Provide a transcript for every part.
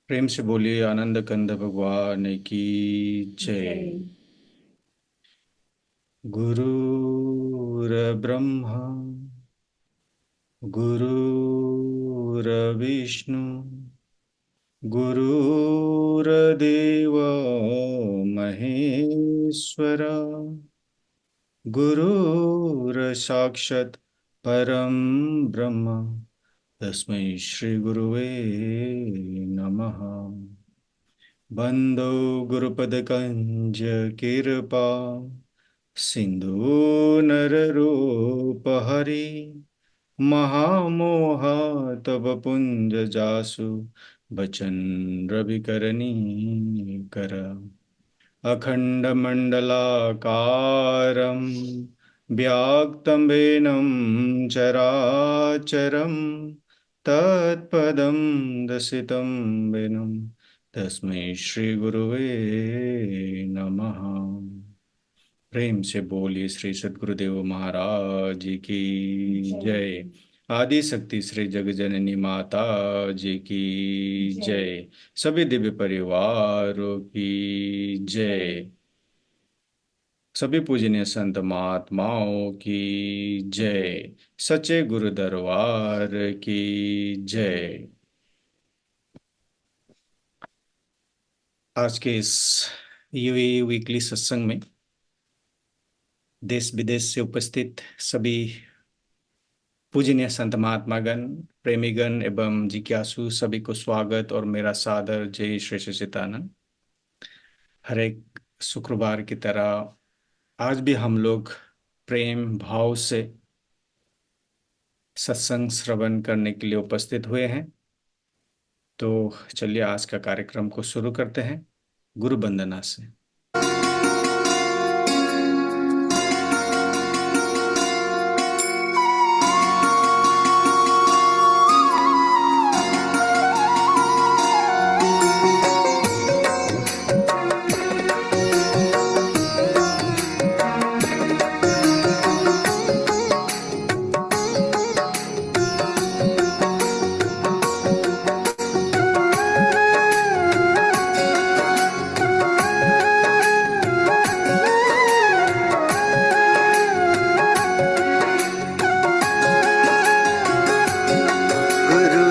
प्रेम से बोलिए आनंद कंद भगवान की जय। जय। गुरुर्ब्रह्मा गुरुर्विष्णु गुरुर्देव महेश्वरा गुरुर्साक्षात् परम ब्रह्म तस्मै श्री गुरुवे नमः। बंदो गुरुपदकंज कृपा सिंधु नररूपहरि महामोह तव पुंज जासु बचन रविकरणी कर अखण्डमण्डलाकारं व्याक्तं वेनं चराचरं तत्पदं दर्शितं वेनं तस्मै श्रीगुरुवे नमः। प्रेम से बोलिए श्री सद्गुरुदेव महाराज की जय। जय। आदि शक्ति श्री जग जननी माता जी की जय। जय। सभी दिव्य परिवारों की जय। जय। सभी पूजनीय संत महात्माओं की जय। सच्चे गुरु दरबार की जय। आज के इस यूए वीकली सत्संग में देश विदेश से उपस्थित सभी पूजनीय संत महात्मागण, प्रेमीगण एवं जिज्ञासु सभी को स्वागत और मेरा सादर जय श्री सच्चिदानंद। हर एक शुक्रवार की तरह आज भी हम लोग प्रेम भाव से सत्संग श्रवण करने के लिए उपस्थित हुए हैं। तो चलिए आज का कार्यक्रम को शुरू करते हैं गुरु वंदना से।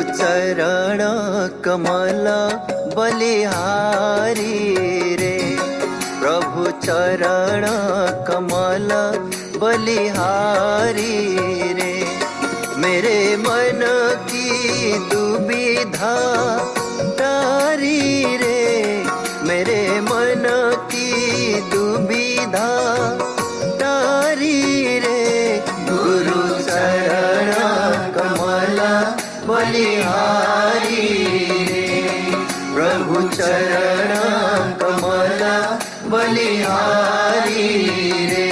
चरण कमल बलिहारी रे, प्रभु चरण कमल बलिहारी रे। मेरे मन की दुविधा तारी रे, मेरे मन की दुविधा तारी रे। गुरु चरण कमल बलिहारी रे, प्रभु चरण कमल बलिहारी रे।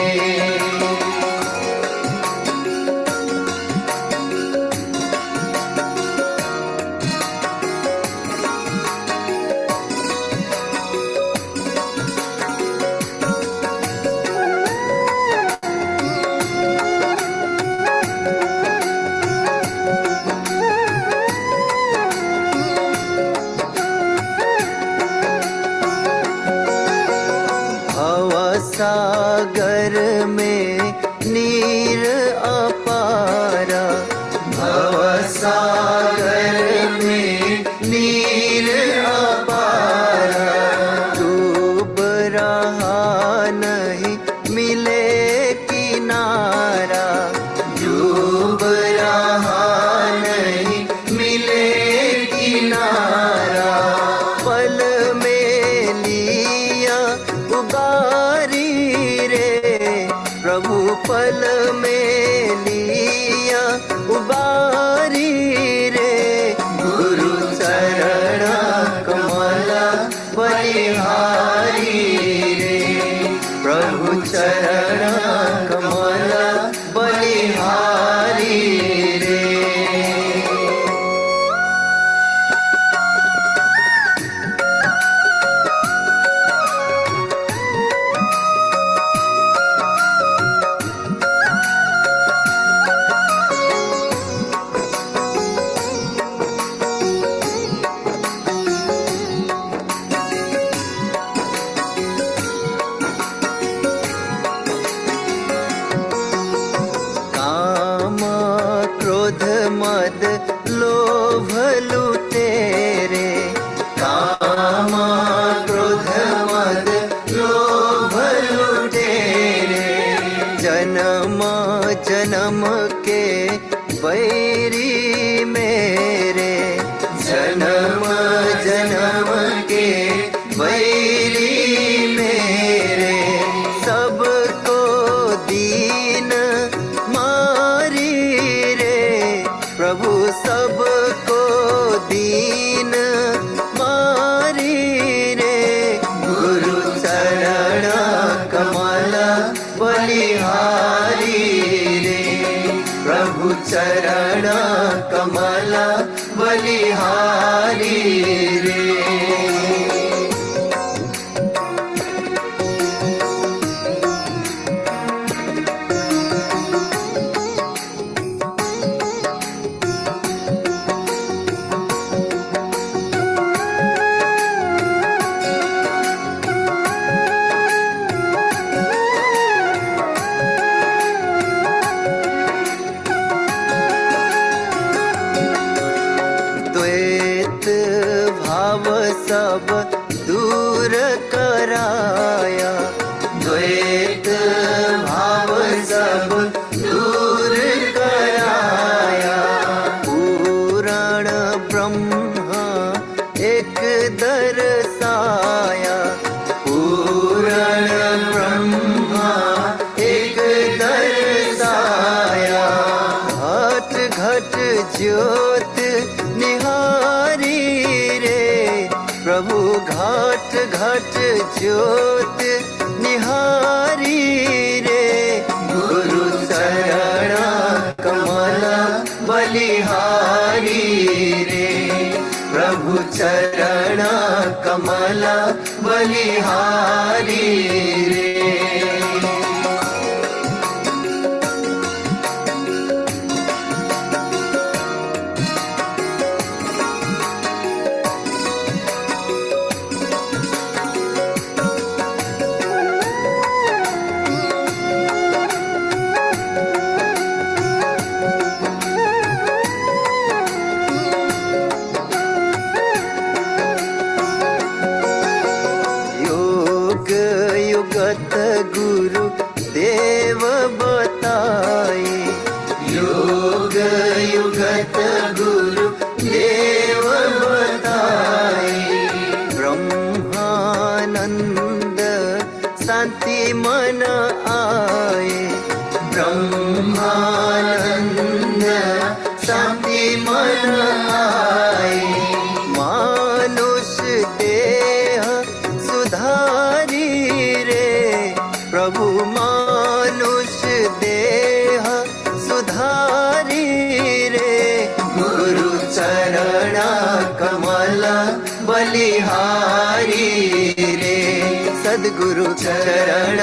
सागर में नीर अपारा, भव सागर में नीर अपारा। डूब रहा नहीं मिले किनारा, डूब रहा नहीं मिले किनारा। पल में लिया उबारी रे, प्रभु पल में लिया उबारी रे। गुरु चरण कमल भाव सब दूर कराया, द्वैत भाव सब दूर कराया। पूरण ब्रह्मा एक दर्शाया, पूरण ब्रह्मा एक दर्शाया। घट घट ज्योत निहारी रे, प्रभु घट घट ज्योत निहारी रे। गुरु चरण कमल बलिहारी रे, प्रभु चरण कमल बलिहारी रे। युगत गुरु देव बताए, योग युगत गुरु देव बताए। ब्रह्मानंद शांति मन आए, ब्रह्मानंद शांति मन आए। मानुष देह सुधारी रे, प्रभु मानुष देह सुधारी रे। गुरु चरण कमल बलिहारी रे, सद्गुरु चरण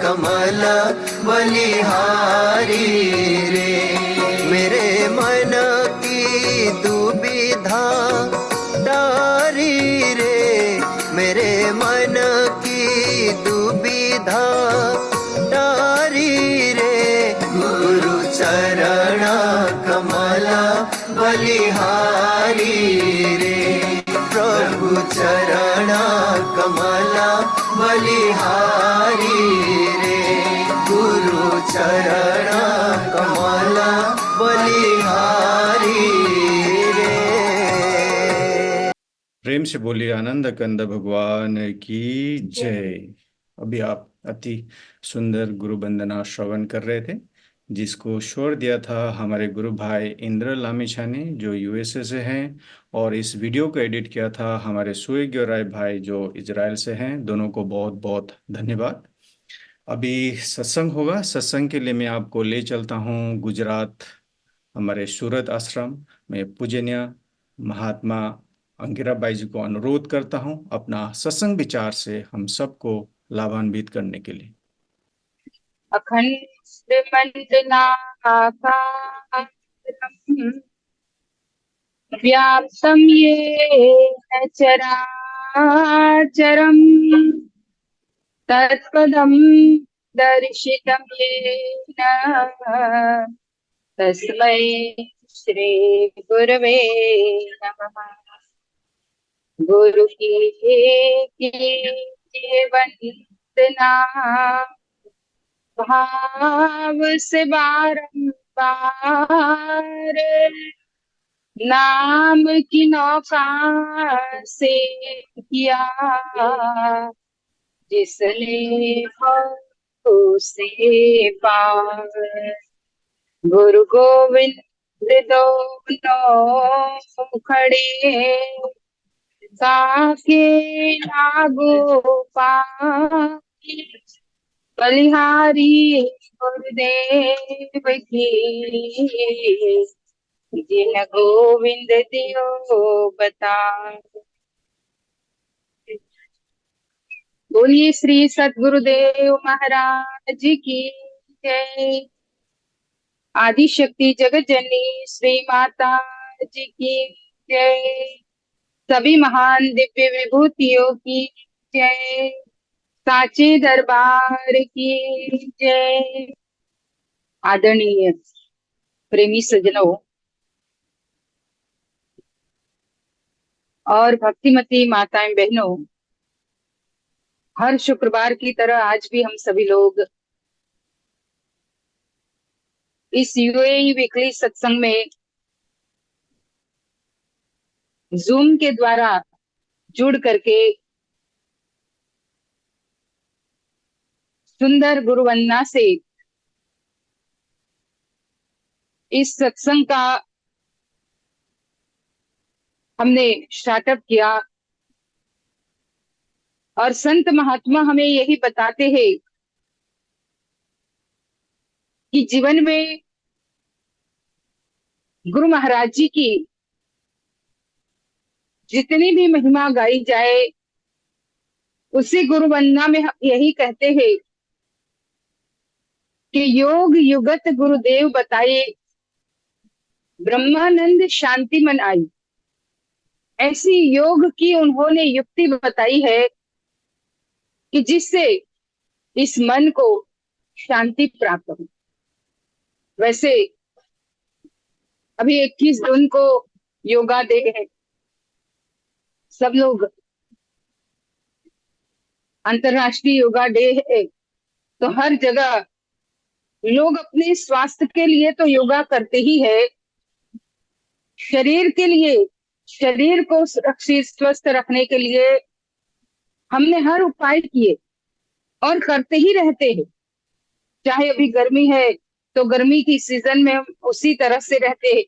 कमल बलिहारी रे। मेरे मन की दुविधा तारी रे, मेरे मन की दुविधा तारी रे। गुरु चरण कमल बलिहारी रे, प्रभु चरण कमल बलिहारी रे। गुरु चरण कमल बलिहारी रे। प्रेम से बोलिए आनंद कंद भगवान की जय। अभी आप अति सुंदर गुरु वंदना श्रवण कर रहे थे, जिसको स्वर दिया था हमारे गुरु भाई इंद्र लामिछा ने, जो यूएसए से हैं, और इस वीडियो को एडिट किया था हमारे सुयोग्य राय भाई जो इजराइल से हैं। दोनों को बहुत बहुत धन्यवाद। अभी सत्संग होगा। सत्संग के लिए मैं आपको ले चलता हूँ गुजरात, हमारे सूरत आश्रम में पूजनीय महात्मा अंगिरा बाई जी को अनुरोध करता हूं अपना सत्संग विचार से हम सबको लाभान्वित करने के लिए। अखंड मंडलाकारं व्याप्तं येन चराचरं तत्पदं दर्शितं येन तस्मै श्री गुरवे नमः। गुरु की वंदना भाव से बारंबार, नाम की नौका से किया जिसने उसे पार। गुरु गोविंद दोनों खड़े साके लागो पाए, बलिहारी गुरुदेव की जिन गोविंद दियो बता। बोलिए श्री सद्गुरुदेव महाराज की जय। आदि शक्ति जगत जननी श्री माता जी की जय। सभी महान दिव्य विभूतियों की जय। साचे दरबार की जय। आदरणीय प्रेमी सज्जनों, और भक्तिमती माताएं बहनों, हर शुक्रवार की तरह आज भी हम सभी लोग इस यूएई वीकली सत्संग में जूम के द्वारा जुड़ करके सुंदर गुरु वंदना से इस सत्संग का हमने स्टार्टअप किया। और संत महात्मा हमें यही बताते हैं कि जीवन में गुरु महाराज जी की जितनी भी महिमा गाई जाए, उसी गुरु वंदना में हम यही कहते हैं कि योग युगत गुरुदेव बताए, ब्रह्मानंद शांति मन आई। ऐसी योग की उन्होंने युक्ति बताई है कि जिससे इस मन को शांति प्राप्त हो। वैसे अभी 21 जून को योगा डे है, सब लोग अंतर्राष्ट्रीय योगा डे है, तो हर जगह लोग अपने स्वास्थ्य के लिए तो योगा करते ही है, शरीर के लिए, शरीर को सुरक्षित स्वस्थ रखने के लिए हमने हर उपाय किए और करते ही रहते हैं। चाहे अभी गर्मी है तो गर्मी की सीजन में हम उसी तरह से रहते हैं,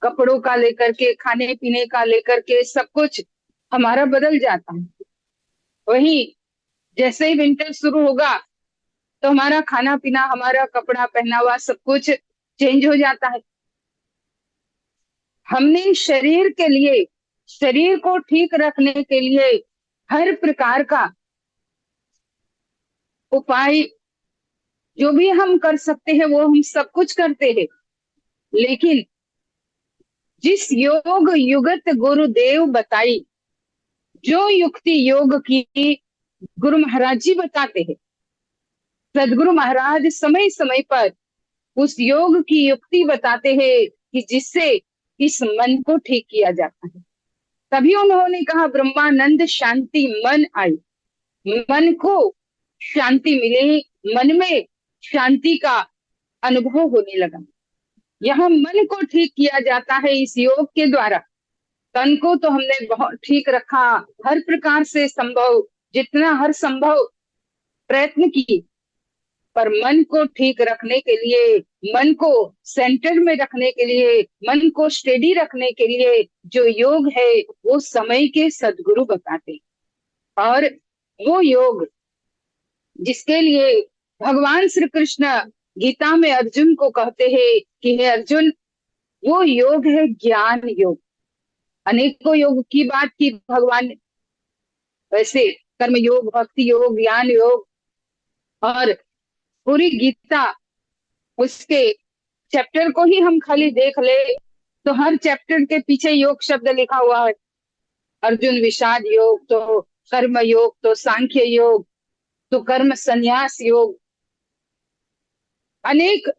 कपड़ों का लेकर के, खाने पीने का लेकर के सब कुछ हमारा बदल जाता है। वही जैसे ही विंटर शुरू होगा तो हमारा खाना पीना, हमारा कपड़ा पहनावा सब कुछ चेंज हो जाता है। हमने शरीर के लिए, शरीर को ठीक रखने के लिए हर प्रकार का उपाय जो भी हम कर सकते हैं वो हम सब कुछ करते हैं। लेकिन जिस योग युगत गुरुदेव बताई, जो युक्ति योग की गुरु महाराज जी बताते हैं, सदगुरु महाराज समय समय पर उस योग की युक्ति बताते हैं कि जिससे इस मन को ठीक किया जाता है। तभी उन्होंने कहा ब्रह्मानंद शांति मन आई। मन को शांति मिली, मन में शांति का अनुभव होने लगा। यहाँ मन को ठीक किया जाता है इस योग के द्वारा। तन को तो हमने बहुत ठीक रखा, हर प्रकार से संभव, जितना हर संभव प्रयत्न की, पर मन को ठीक रखने के लिए, मन को सेंटर में रखने के लिए, मन को स्टेडी रखने के लिए जो योग है वो समय के सदगुरु बताते। और वो योग जिसके लिए भगवान श्री कृष्ण गीता में अर्जुन को कहते हैं कि हे अर्जुन, वो योग है ज्ञान योग। अनेकों योग की बात की भगवान ने, वैसे कर्म योग, भक्ति योग, ज्ञान योग, और पूरी गीता उसके चैप्टर को ही हम खाली देख ले तो हर चैप्टर के पीछे योग शब्द लिखा हुआ है। अर्जुन विषाद योग, तो कर्म योग, तो सांख्य योग, तो कर्म संन्यास योग, अनेक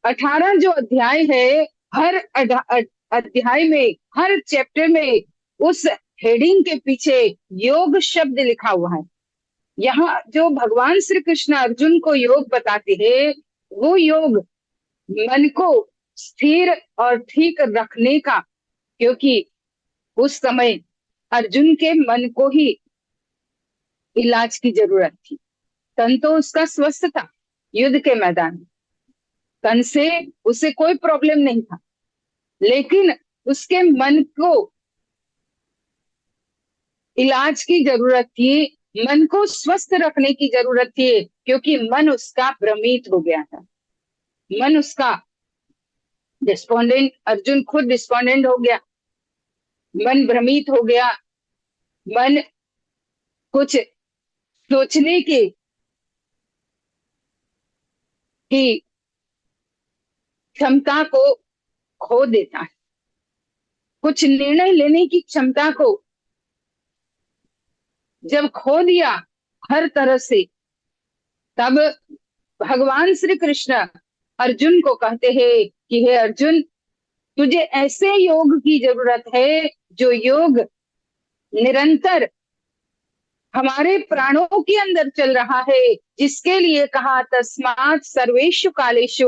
18 जो अध्याय है, हर अध्याय में, हर चैप्टर में उस हेडिंग के पीछे योग शब्द लिखा हुआ है। यहाँ जो भगवान श्री कृष्ण अर्जुन को योग बताते हैं, वो योग मन को स्थिर और ठीक रखने का, क्योंकि उस समय अर्जुन के मन को ही इलाज की जरूरत थी। तन तो उसका स्वस्थ था युद्ध के मैदान में, तन से उसे कोई प्रॉब्लम नहीं था, लेकिन उसके मन को इलाज की जरूरत थी, मन को स्वस्थ रखने की जरूरत थी, क्योंकि मन उसका भ्रमित हो गया था। मन उसका डिस्पोंडेंट, अर्जुन खुद डिस्पोंडेंट हो गया, मन भ्रमित हो गया, मन कुछ सोचने की क्षमता को खो देता है, कुछ निर्णय लेने की क्षमता को जब खो दिया हर तरह से, तब भगवान श्री कृष्ण अर्जुन को कहते हैं कि हे अर्जुन, तुझे ऐसे योग की जरूरत है जो योग निरंतर हमारे प्राणों के अंदर चल रहा है, जिसके लिए कहा तस्मात् सर्वेषु कालेषु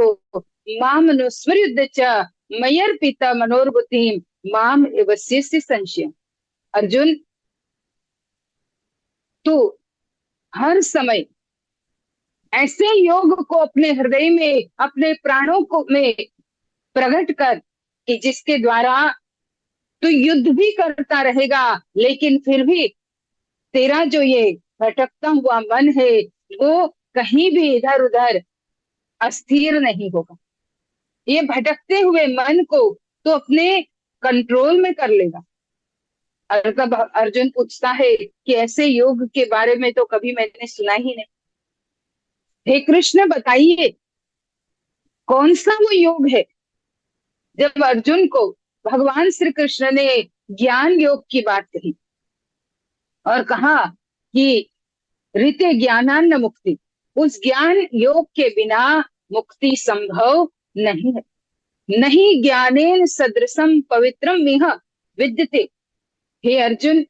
मामनुस्मृत्य च मय्यर्पिता मनोर्बुद्धिं माम एवस्यसि संशयम्। अर्जुन, तू हर समय ऐसे योग को अपने हृदय में, अपने प्राणों को में प्रकट कर कि जिसके द्वारा तू युद्ध भी करता रहेगा, लेकिन फिर भी तेरा जो ये भटकता हुआ मन है वो कहीं भी इधर उधर अस्थिर नहीं होगा। ये भटकते हुए मन को तो अपने कंट्रोल में कर लेगा। और तब अर्जुन पूछता है कि ऐसे योग के बारे में तो कभी मैंने सुना ही नहीं। हे कृष्ण, बताइए कौन सा वो योग है। जब अर्जुन को भगवान श्री कृष्ण ने ज्ञान योग की बात कही और कहा कि ऋते ज्ञानान्न मुक्ति, उस ज्ञान योग के बिना मुक्ति संभव नहीं है। नहीं ज्ञानेन सदृशम पवित्रम मिह विद्यते। हे अर्जुन,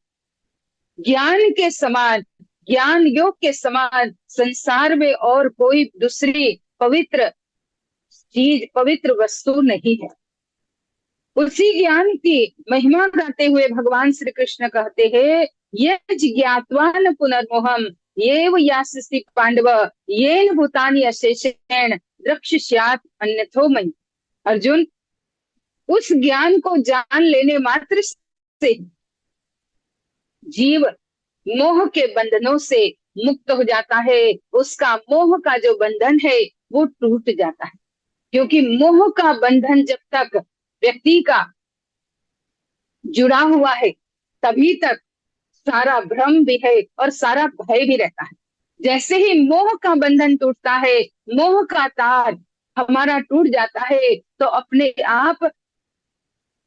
ज्ञान के समान, ज्ञान योग के समान संसार में और कोई दूसरी पवित्र चीज, पवित्र वस्तु नहीं है। उसी ज्ञान की महिमा गाते हुए भगवान श्री कृष्ण कहते हैं, यज् ज्ञात्वान पुनर्मोहम येव यास्यसि पांडव येन भूतानि अशेषेण द्रक्ष्यात् अन्यथो मयि। अर्जुन, उस ज्ञान को जान लेने मात्र से जीव मोह के बंधनों से मुक्त हो जाता है। उसका मोह का जो बंधन है वो टूट जाता है, क्योंकि मोह का बंधन जब तक व्यक्ति का जुड़ा हुआ है तभी तक सारा भ्रम भी है और सारा भय भी रहता है। जैसे ही मोह का बंधन टूटता है, मोह का तार हमारा टूट जाता है, तो अपने आप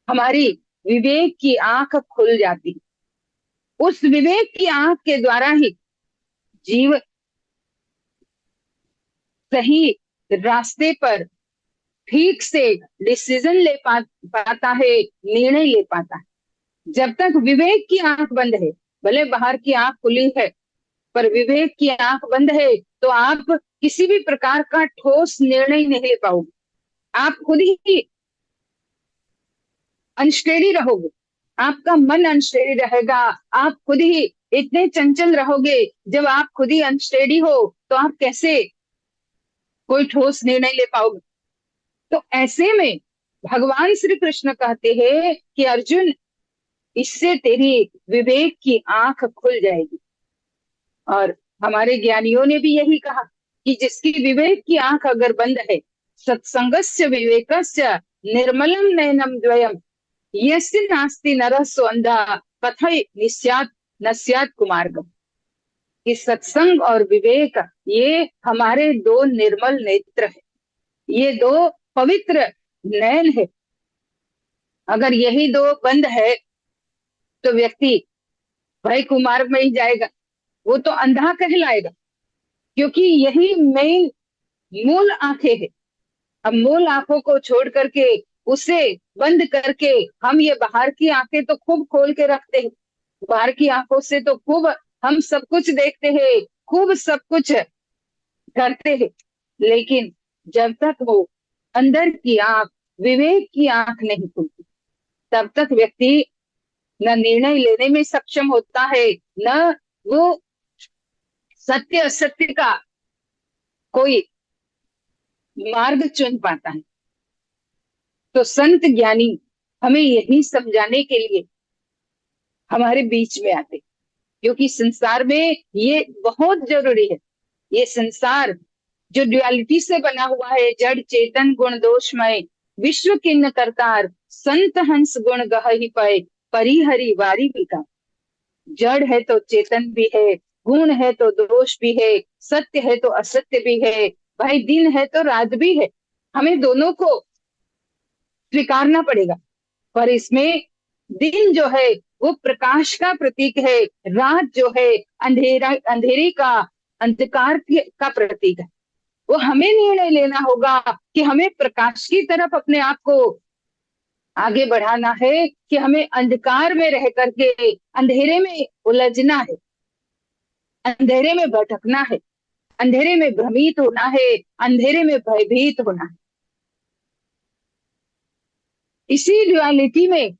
हमारी विवेक की आंख खुल जाती है। उस विवेक की आंख के द्वारा ही जीव सही रास्ते पर ठीक से डिसीजन ले पाता है, निर्णय ले पाता है। जब तक विवेक की आंख बंद है, भले बाहर की आंख खुली है पर विवेक की आंख बंद है, तो आप किसी भी प्रकार का ठोस निर्णय नहीं ले पाओगे। आप खुद ही अनस्टेडी रहोगे, आपका मन अनस्टेडी रहेगा, आप खुद ही इतने चंचल रहोगे। जब आप खुद ही अनस्टेडी हो तो आप कैसे कोई ठोस निर्णय ले पाओगे। तो ऐसे में भगवान श्री कृष्ण कहते हैं कि अर्जुन, इससे तेरी विवेक की आंख खुल जाएगी। और हमारे ज्ञानियों ने भी यही कहा कि जिसकी विवेक की आंख अगर बंद है, सत्संगस्य विवेकस्य निर्मलम नयनम द्वयम यस्य नास्ति नरः स्वंधा पथै निस्यात् नस्यात् कुमार्गम। कि सत्संग और विवेक ये हमारे दो निर्मल नेत्र है, ये दो पवित्र नयन है। अगर यही दो बंद है तो व्यक्ति भय कुमार्ग में ही जाएगा, वो तो अंधा कहलाएगा, क्योंकि यही मेन मूल आंखें है। अब मूल आंखों को छोड़ करके, उसे बंद करके हम ये बाहर की आंखें तो खूब खोल के रखते हैं। बाहर की आंखों से तो खूब हम सब कुछ देखते हैं, खूब सब कुछ करते हैं, लेकिन जब तक वो अंदर की आंख, विवेक की आंख नहीं खुलती, तब तक व्यक्ति न निर्णय लेने में सक्षम होता है, न वो सत्य असत्य का कोई मार्ग चुन पाता है। तो संत ज्ञानी हमें यही समझाने के लिए हमारे बीच में आते, क्योंकि संसार में ये बहुत जरूरी है। ये संसार जो ड्युअलिटी से बना हुआ है, जड़ चेतन गुण दोषमय विश्व किन्न करतार संत हंस गुण गहि पाए परिहरि वारी विका। जड़ है तो चेतन भी है, गुण है तो दोष भी है, सत्य है तो असत्य भी है, भाई दिन है तो रात भी है। हमें दोनों को स्वीकारना पड़ेगा। पर इसमें दिन जो है वो प्रकाश का प्रतीक है, रात जो है अंधेरे का, अंधकार का प्रतीक है। वो हमें निर्णय लेना होगा कि हमें प्रकाश की तरफ अपने आप को आगे बढ़ाना है, कि हमें अंधकार में रह करके अंधेरे में उलझना है, अंधेरे में भटकना है, अंधेरे में भ्रमित होना है, अंधेरे में भयभीत होना है। इसी ड्युअलिटी में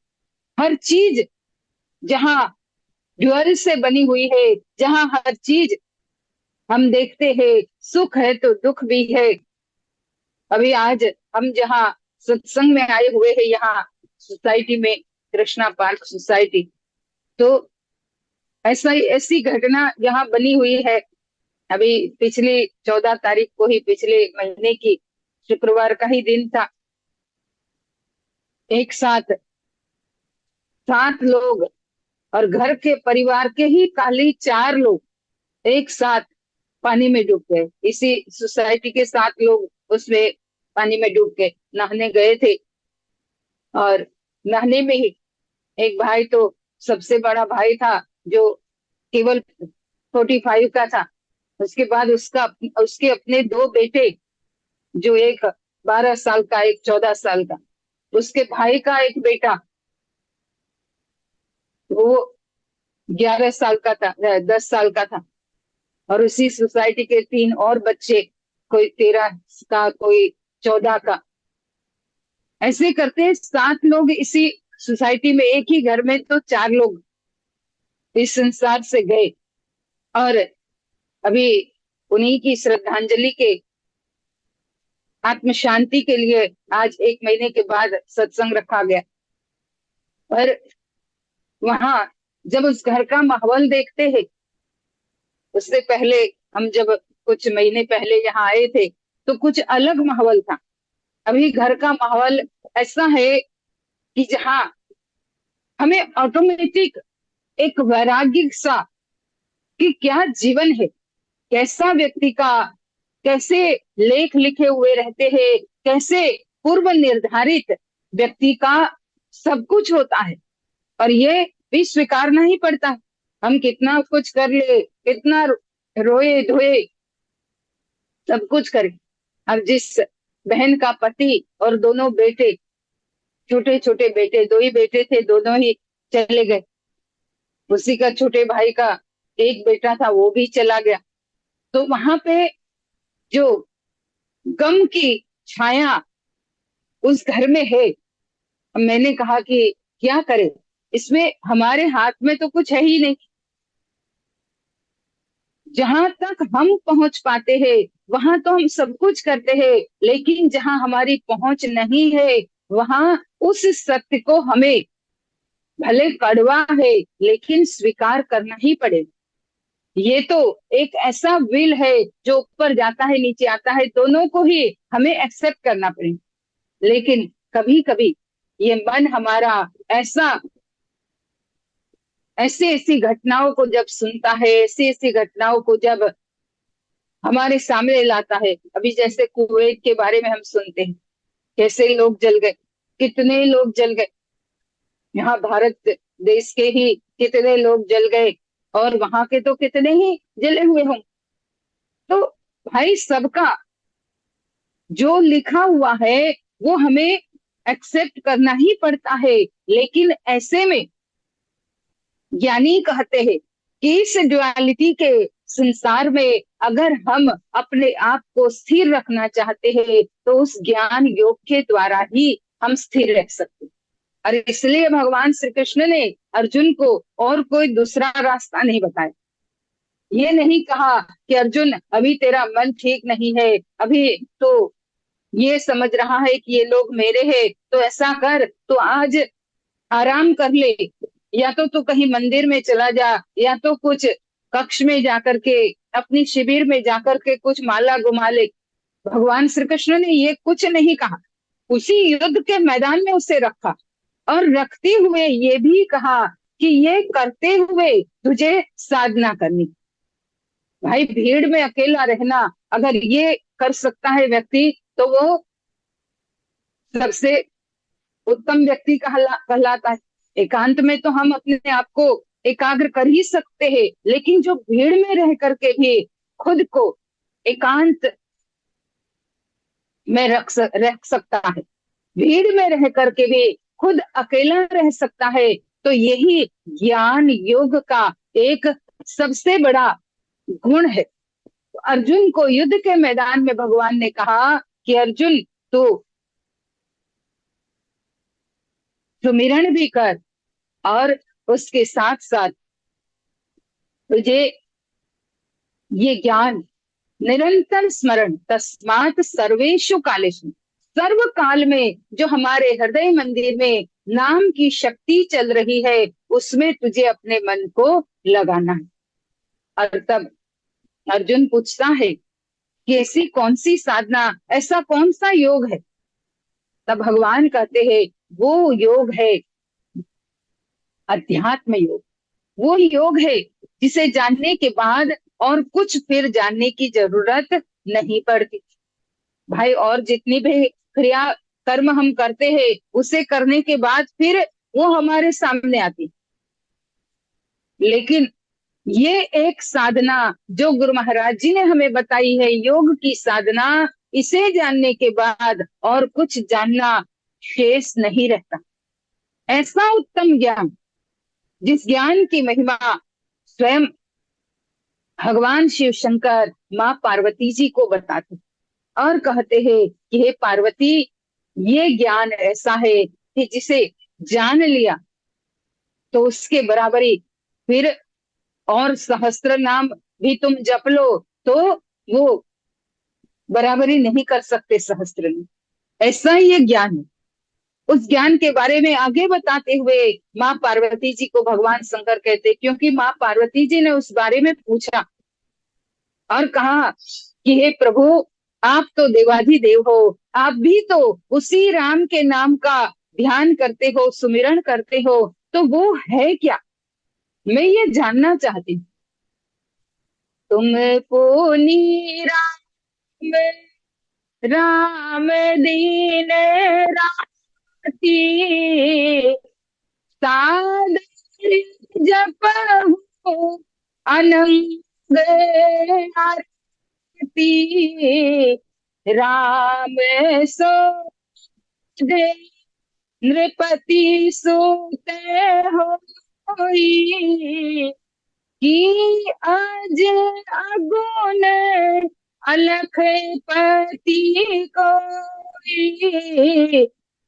हर चीज जहां ड्यूअल से बनी हुई है, जहां हर चीज हम देखते हैं, सुख है तो दुख भी है। अभी आज हम जहाँ सत्संग में आए हुए हैं, यहाँ सोसाइटी में, कृष्णा पार्क सोसाइटी, तो ऐसी घटना यहाँ बनी हुई है। अभी पिछली 14 तारीख को ही, पिछले महीने की शुक्रवार का ही दिन था। एक साथ 7 लोग, और घर के परिवार के ही खाली 4 लोग एक साथ पानी में डूब गए। इसी सोसाइटी के 7 लोग उसमें पानी में डूब के नहाने गए थे। और नहाने में ही एक भाई, तो सबसे बड़ा भाई था, जो केवल 45 का था। उसके बाद उसके अपने 2 बेटे, जो एक 12 साल का, एक 14 साल का। उसके भाई का एक बेटा, वो 11 साल का था, 10 साल का था। और उसी सोसाइटी के 3 और बच्चे, कोई 13 का, कोई 14 का। ऐसे करते 7 लोग इसी सोसाइटी में, एक ही घर में तो 4 लोग इस संसार से गए। और अभी उन्हीं की श्रद्धांजलि के, आत्म शांति के लिए आज 1 महीने के बाद सत्संग रखा गया। और वहां जब उस घर का माहौल देखते हैं, उससे पहले हम जब कुछ महीने पहले यहाँ आए थे तो कुछ अलग माहौल था। अभी घर का माहौल ऐसा है कि जहाँ हमें ऑटोमेटिक एक वैराग्य सा, कि क्या जीवन है, कैसा व्यक्ति का, कैसे लेख लिखे हुए रहते हैं, कैसे पूर्व निर्धारित व्यक्ति का सब कुछ होता है। और ये भी स्वीकारना ही पड़ता है। हम कितना कुछ कर ले, कितना रोए धोए, सब कुछ करें। अब जिस बहन का पति और दोनों बेटे, छोटे छोटे बेटे, 2 ही बेटे थे, दोनों ही चले गए। उसी का छोटे भाई का एक बेटा था, वो भी चला गया। तो वहां पे जो गम की छाया उस घर में है, मैंने कहा कि क्या करें, इसमें हमारे हाथ में तो कुछ है ही नहीं। जहां तक हम पहुंच पाते हैं वहां तो हम सब कुछ करते हैं, लेकिन जहां हमारी पहुंच नहीं है, वहां उस सत्य को हमें, भले कड़वा है लेकिन स्वीकार करना ही पड़ेगा। ये तो एक ऐसा विल है जो ऊपर जाता है, नीचे आता है, दोनों को ही हमें एक्सेप्ट करना पड़ेगा। लेकिन कभी कभी ये मन हमारा ऐसी ऐसी घटनाओं को जब सुनता है, ऐसी ऐसी घटनाओं को जब हमारे सामने लाता है, अभी जैसे कुवैत के बारे में हम सुनते हैं, कैसे लोग जल गए, कितने लोग जल गए। यहाँ भारत देश के ही कितने लोग जल गए, और वहां के तो कितने ही जले हुए हों। तो भाई, सबका जो लिखा हुआ है वो हमें एक्सेप्ट करना ही पड़ता है। लेकिन ऐसे में ज्ञानी कहते हैं कि इस ड्युअलिटी के संसार में अगर हम अपने आप को स्थिर रखना चाहते हैं तो उस ज्ञान योग के द्वारा ही हम स्थिर रह सकते हैं। और इसलिए भगवान श्री कृष्ण ने अर्जुन को और कोई दूसरा रास्ता नहीं बताया। ये नहीं कहा कि अर्जुन अभी तेरा मन ठीक नहीं है, अभी तो ये समझ रहा है कि ये लोग मेरे हैं, तो ऐसा कर, तो आज आराम कर ले, या तो तू कहीं मंदिर में चला जा, या तो कुछ कक्ष में जाकर के, अपनी शिविर में जाकर के कुछ माला घुमा ले। भगवान श्री कृष्ण ने ये कुछ नहीं कहा। उसी युद्ध के मैदान में उसे रखा, और रखते हुए ये भी कहा कि ये करते हुए तुझे साधना करनी। भाई, भीड़ में अकेला रहना अगर ये कर सकता है व्यक्ति, तो वो सबसे उत्तम व्यक्ति कहलाता है। एकांत में तो हम अपने आप को एकाग्र कर ही सकते हैं, लेकिन जो भीड़ में रह करके भी खुद को एकांत में रख सकता है, भीड़ में रह करके भी खुद अकेला रह सकता है, तो यही ज्ञान योग का एक सबसे बड़ा गुण है। तो अर्जुन को युद्ध के मैदान में भगवान ने कहा कि अर्जुन तू सुमिरन भी कर और उसके साथ साथ तुझे ये ज्ञान निरंतर स्मरण, तस्मात् सर्वेषु कालेषु, सर्व काल में जो हमारे हृदय मंदिर में नाम की शक्ति चल रही है उसमें तुझे अपने मन को लगाना है। और तब अर्जुन पूछता है कि ऐसी कौन सी साधना, ऐसा कौन सा योग है? तब भगवान कहते हैं वो योग है अध्यात्म योग। वो योग है जिसे जानने के बाद और कुछ फिर जानने की जरूरत नहीं पड़ती। भाई और जितनी भी क्रिया कर्म हम करते हैं उसे करने के बाद फिर वो हमारे सामने आती, लेकिन ये एक साधना जो गुरु महाराज जी ने हमें बताई है, योग की साधना, इसे जानने के बाद और कुछ जानना शेष नहीं रहता। ऐसा उत्तम ज्ञान जिस ज्ञान की महिमा स्वयं भगवान शिव शंकर माँ पार्वती जी को बताते और कहते हैं कि हे पार्वती, ये ज्ञान ऐसा है कि जिसे जान लिया तो उसके बराबरी फिर और सहस्त्र नाम भी तुम जप लो तो वो बराबरी नहीं कर सकते सहस्त्र नाम। ऐसा ही ये ज्ञान है। उस ज्ञान के बारे में आगे बताते हुए माँ पार्वती जी को भगवान शंकर कहते, क्योंकि माँ पार्वती जी ने उस बारे में पूछा और कहा कि हे प्रभु, आप तो देवाधिदेव हो, आप भी तो उसी राम के नाम का ध्यान करते हो, सुमिरन करते हो, तो वो है क्या? मैं ये जानना चाहती हूँ। तुम पुनी राम राम दीन राती, सादर जपहु अनंग आरती, राम सो दे नृपति सुते होई, कि आज अगुन अलख पति कोई।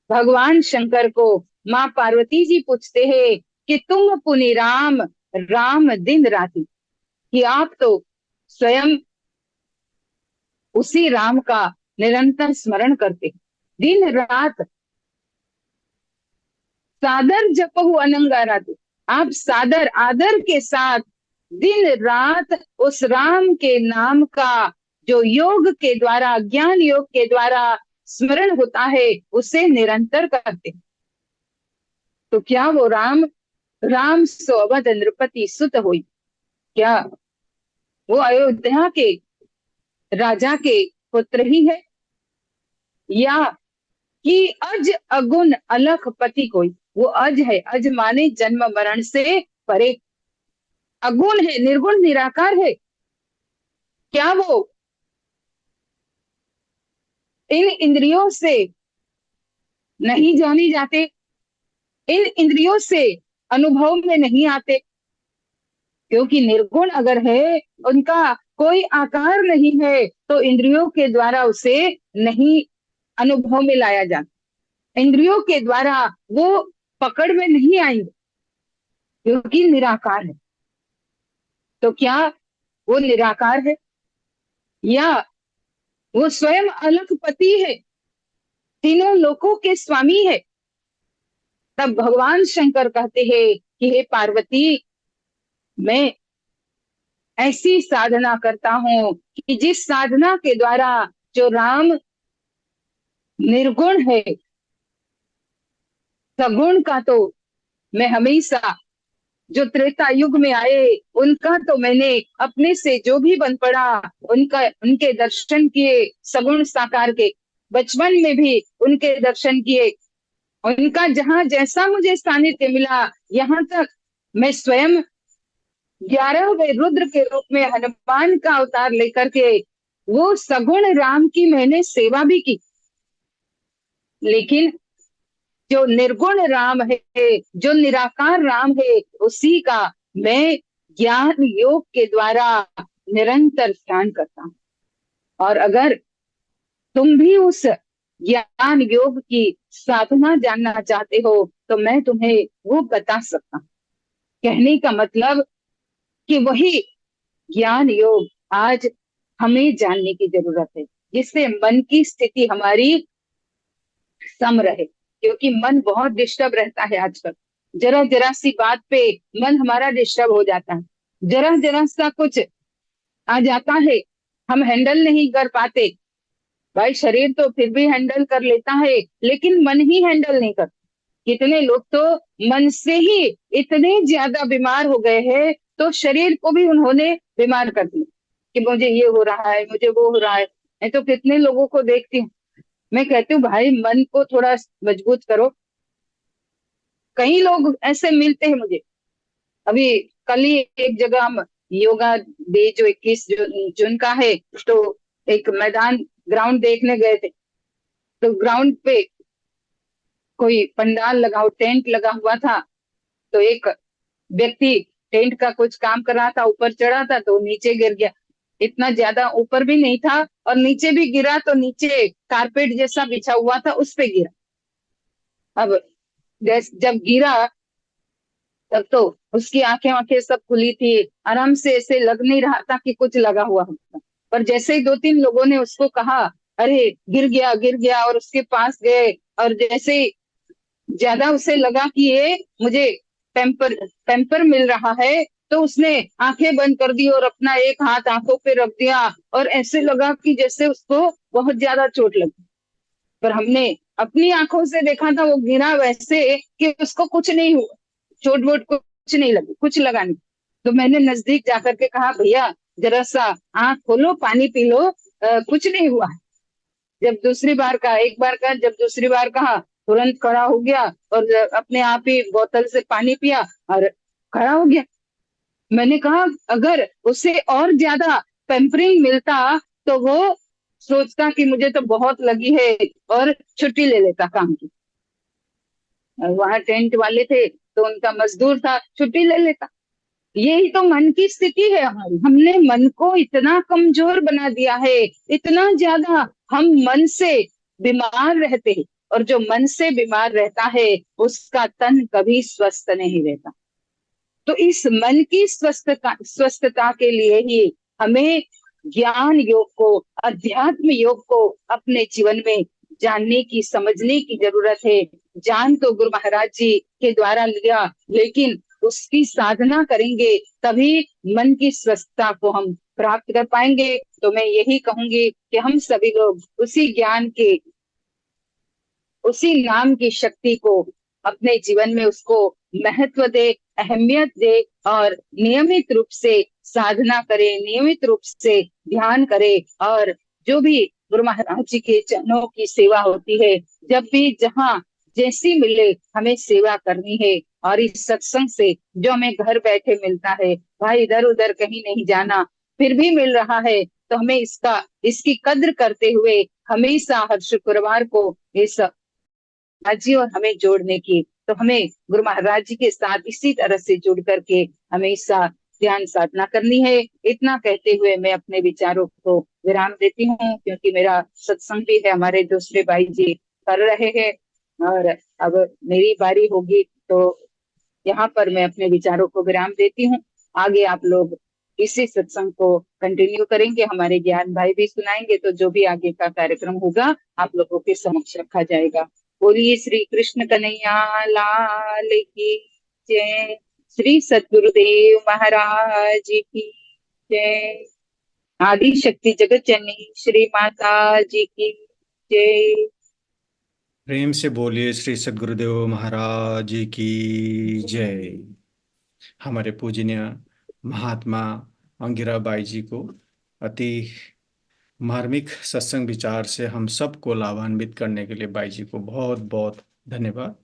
भगवान शंकर को माँ पार्वती जी पूछते हैं कि तुम पुनि राम राम दिन राति, कि आप तो स्वयं उसी राम का निरंतर स्मरण करते दिन रात, सादर जपहु अनंग आराधु, आप सादर आदर के साथ दिन रात उस राम के नाम का जो योग के द्वारा, ज्ञान योग के द्वारा स्मरण होता है उसे निरंतर करते। तो क्या वो राम राम सो अवध नृपति सुत होई, क्या वो अयोध्या के राजा के पुत्र ही है, या कि अज अगुण अलख पति कोई? वो अज है, अज माने जन्म मरण से परे, अगुण है, निर्गुण निराकार है। क्या वो इन इंद्रियों से नहीं जाने जाते, इन इंद्रियों से अनुभव में नहीं आते? क्योंकि निर्गुण अगर है, उनका कोई आकार नहीं है, तो इंद्रियों के द्वारा उसे नहीं अनुभव में लाया जाता, इंद्रियों के द्वारा वो पकड़ में नहीं आएंगे, क्योंकि निराकार है। तो क्या वो निराकार है या वो स्वयं अलख पति है, तीनों लोकों के स्वामी है? तब भगवान शंकर कहते हैं कि हे पार्वती, मैं ऐसी साधना करता हूं कि जिस साधना के द्वारा जो राम निर्गुण है, सगुण का तो मैं हमेशा, जो त्रेता युग में आए उनका तो मैंने अपने से जो भी बन पड़ा उनके दर्शन किए, सगुण साकार के, बचपन में भी उनके दर्शन किए, उनका जहां जैसा मुझे सानिध्य मिला, यहाँ तक मैं स्वयं 11वें रुद्र के रूप में हनुमान का अवतार लेकर के वो सगुण राम की मैंने सेवा भी की। लेकिन जो निर्गुण राम है, जो निराकार राम है, उसी का मैं ज्ञान योग के द्वारा निरंतर ध्यान करता हूँ। और अगर तुम भी उस ज्ञान योग की साधना जानना चाहते हो तो मैं तुम्हें वो बता सकता हूँ। कहने का मतलब कि वही ज्ञान योग आज हमें जानने की जरूरत है, जिससे मन की स्थिति हमारी सम रहे, क्योंकि मन बहुत डिस्टर्ब रहता है आजकल। जरा जरा सी बात पे मन हमारा डिस्टर्ब हो जाता है, जरा जरा सा कुछ आ जाता है, हम हैंडल नहीं कर पाते। भाई शरीर तो फिर भी हैंडल कर लेता है, लेकिन मन ही हैंडल नहीं करता। कितने लोग तो मन से ही इतने ज्यादा बीमार हो गए हैं, तो शरीर को भी उन्होंने बीमार कर दिया कि मुझे ये हो रहा है, मुझे वो हो रहा है। मैं तो कितने लोगों को देखती हूँ, मैं कहती हूँ भाई मन को थोड़ा मजबूत करो। कई लोग ऐसे मिलते हैं मुझे। अभी कल ही एक जगह हम योगा डे जो 21 जून का है, तो एक मैदान ग्राउंड देखने गए थे। तो ग्राउंड पे कोई पंडाल लगा, टेंट लगा हुआ था। तो एक व्यक्ति टेंट का कुछ काम कर रहा था, ऊपर चढ़ा था तो नीचे गिर गया। इतना ज्यादा ऊपर भी नहीं था और नीचे भी गिरा तो नीचे कारपेट जैसा बिछा हुआ था, उस पे गिरा। अब जब गिरा तब तो उसकी आंखें आंखें सब खुली थी, आराम से, ऐसे लग नहीं रहा था कि कुछ लगा हुआ होता। पर जैसे ही 2-3 लोगों ने उसको कहा अरे गिर गया, और उसके पास गए, और जैसे ही ज्यादा उसे लगा कि ये मुझे पेम्पर पेम्पर मिल रहा है, तो उसने आंखें बंद कर दी और अपना एक हाथ आंखों पे रख दिया, और ऐसे लगा कि जैसे उसको बहुत ज्यादा चोट लगी। पर हमने अपनी आंखों से देखा था वो गिरा वैसे कि उसको कुछ नहीं हुआ, चोट वोट कुछ नहीं लगी, कुछ लगा नहीं। तो मैंने नजदीक जाकर के कहा भैया जरा सा आंख खोलो, पानी पी लो, कुछ नहीं हुआ। जब दूसरी बार कहा, एक बार कहा, जब दूसरी बार कहा, तुरंत खड़ा हो गया और अपने आप ही बोतल से पानी पिया और खड़ा हो गया। मैंने कहा अगर उसे और ज्यादा पेम्परिंग मिलता तो वो सोचता कि मुझे तो बहुत लगी है और छुट्टी ले लेता काम की। वहां टेंट वाले थे तो उनका मजदूर था, छुट्टी ले लेता। यही तो मन की स्थिति है हमारी। हमने मन को इतना कमजोर बना दिया है, इतना ज्यादा हम मन से बीमार रहते हैं। और जो मन से बीमार रहता है उसका तन कभी स्वस्थ नहीं रहता। तो इस मन की स्वस्थता के लिए ही हमें ज्ञान योग को, अध्यात्म योग को अपने जीवन में जानने की, समझने की जरूरत है। जान तो गुरु महाराज जी के द्वारा लिया, लेकिन उसकी साधना करेंगे तभी मन की स्वस्थता को हम प्राप्त कर पाएंगे। तो मैं यही कहूंगी कि हम सभी लोग उसी ज्ञान के, उसी नाम की शक्ति को अपने जीवन में उसको महत्व दे, अहमियत दे, और नियमित रूप से साधना करे, नियमित रूप से ध्यान करे। और जो भी गुरु महाराज जी के चरणों की सेवा होती है, जब भी जहाँ जैसी मिले हमें सेवा करनी है। और इस सत्संग से जो हमें घर बैठे मिलता है, भाई इधर उधर कहीं नहीं जाना, फिर भी मिल रहा है, तो हमें इसकी कद्र करते हुए हमेशा हर शुक्रवार को इस महाराज जी और हमें जोड़ने की, तो हमें गुरु महाराज जी के साथ इसी तरह से जुड़ करके हमेशा ध्यान साधना करनी है। इतना कहते हुए मैं अपने विचारों को विराम देती हूँ, क्योंकि मेरा सत्संग भी है, हमारे दूसरे भाई जी कर रहे हैं और अब मेरी बारी होगी। तो यहाँ पर मैं अपने विचारों को विराम देती हूँ। आगे आप लोग इसी सत्संग को कंटिन्यू करेंगे, हमारे ज्ञान भाई भी सुनाएंगे, तो जो भी आगे का कार्यक्रम होगा आप लोगों के समक्ष रखा जाएगा। बोलिए श्री कृष्ण कन्हैया लाल की जय, श्री सद्गुरुदेव महाराज की जय, आदि शक्ति जगत जननी श्री माता जी की जय। प्रेम से बोलिए श्री सद्गुरुदेव महाराज जी की जय। हमारे पूजनीय महात्मा अंगिरा बाई जी को अति मार्मिक सत्संग विचार से हम सबको लाभान्वित करने के लिए बाई जी को बहुत बहुत धन्यवाद।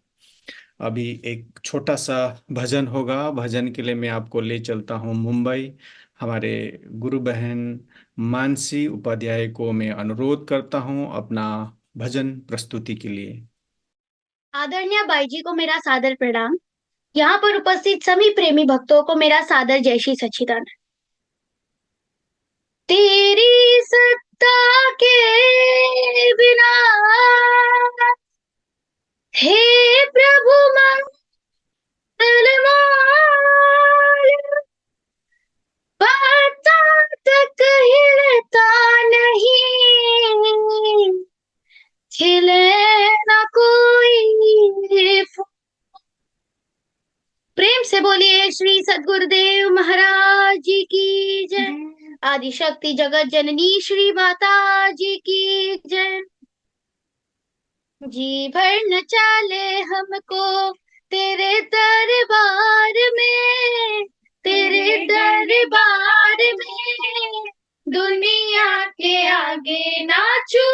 अभी एक छोटा सा भजन होगा, भजन के लिए मैं आपको ले चलता हूँ मुंबई। हमारे गुरु बहन मानसी उपाध्याय को मैं अनुरोध करता हूँ अपना भजन प्रस्तुति के लिए। आदरणीय बाई जी को मेरा सादर प्रणाम। यहाँ पर उपस्थित सभी प्रेमी भक्तों को मेरा सादर जय श्री सच्चिदानंद। तेरी सत्ता के बिना हे प्रभु मंगलमय, पत्ता तक हिलता नहीं, खिले न कोई फूल। प्रेम से बोलिए श्री सद्गुरुदेव महाराज जी की जय। आदि शक्ति जगत जननी श्री माता जी की जय। जी भर न चाले हमको तेरे दरबार में, तेरे दरबार में, दुनिया के आगे नाचू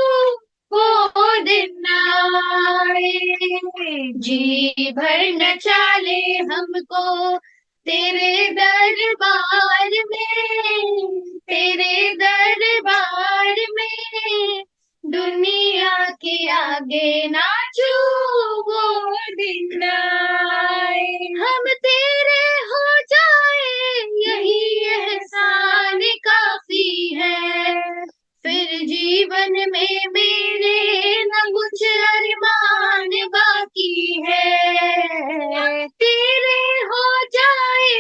वो दिन आए। जी भर न चाले हमको तेरे दरबार में, तेरे दरबार में, दुनिया के आगे नाचू वो दिन आए। हम तेरे हो जाए यही एहसान काफी है, फिर जीवन में मेरे न कुछ अरमान बाकी है। तेरे हो जाए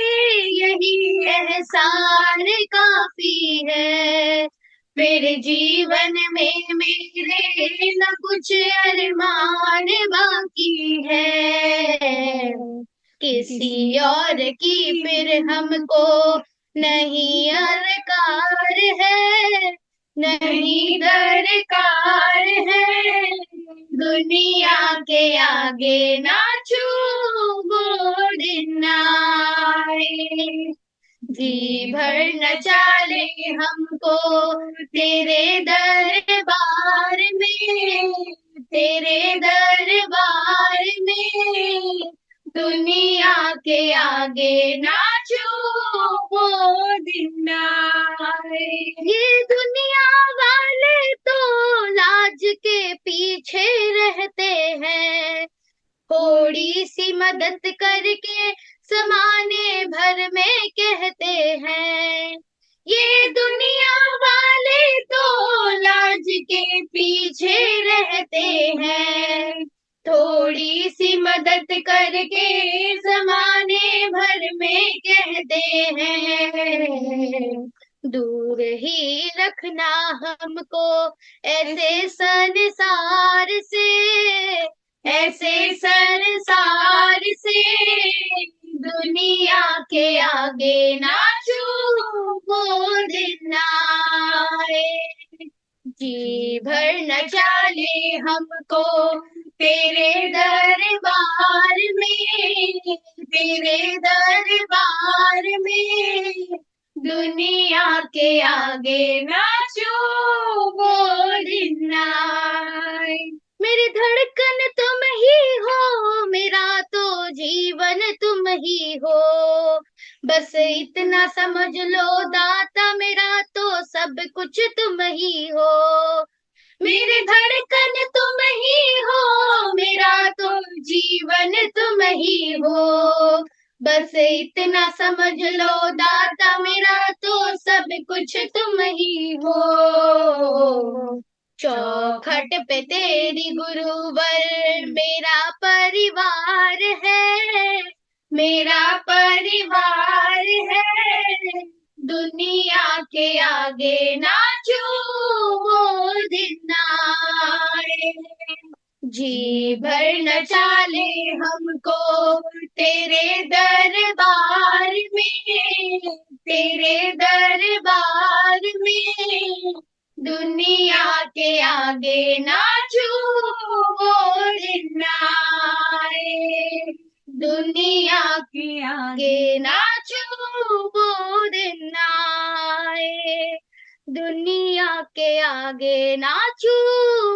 यही एहसान काफी है, मेरे जीवन में मेरे न कुछ अरमान बाकी है। किसी और की फिर हमको नहीं दरकार है, नहीं दरकार है, दुनिया के आगे नाचू वो दिन आए। जी भर न चाले हमको तेरे दरबार में, तेरे दरबार में, दुनिया के आगे नाचू वो दिन आए। ये दुनिया वाले तो लाज के पीछे रहते हैं, थोड़ी सी मदद करके समाने भर में कहते हैं। ये दुनिया वाले तो लाज के पीछे रहते हैं, थोड़ी सी मदद करके समाने भर में कहते हैं। दूर ही रखना हमको ऐसे संसार से, ऐसे संसार से, दुनिया के आगे नाचू वो दिन आए। जी भर न चाले हमको तेरे दरबार में, तेरे दरबार में, दुनिया के आगे नाचू वो दिन आए। मेरी धड़कन तुम ही हो, मेरा तो जीवन तुम ही हो, बस इतना समझ लो दाता मेरा तो सब कुछ तुम ही हो। मेरी धड़कन तुम ही हो, मेरा तो जीवन तुम ही हो, बस इतना समझ लो दाता मेरा तो सब कुछ तुम ही हो। चौखट पे तेरी गुरुवर मेरा परिवार है, मेरा परिवार है, दुनिया के आगे नाचू वो दिन आए। जी भर न चाले हमको तेरे दरबार में, तेरे दरबार में, दुनिया के आगे नाचू वो दिन आए। दुनिया के आगे नाचू वो दिन आए, दुनिया के आगे नाचू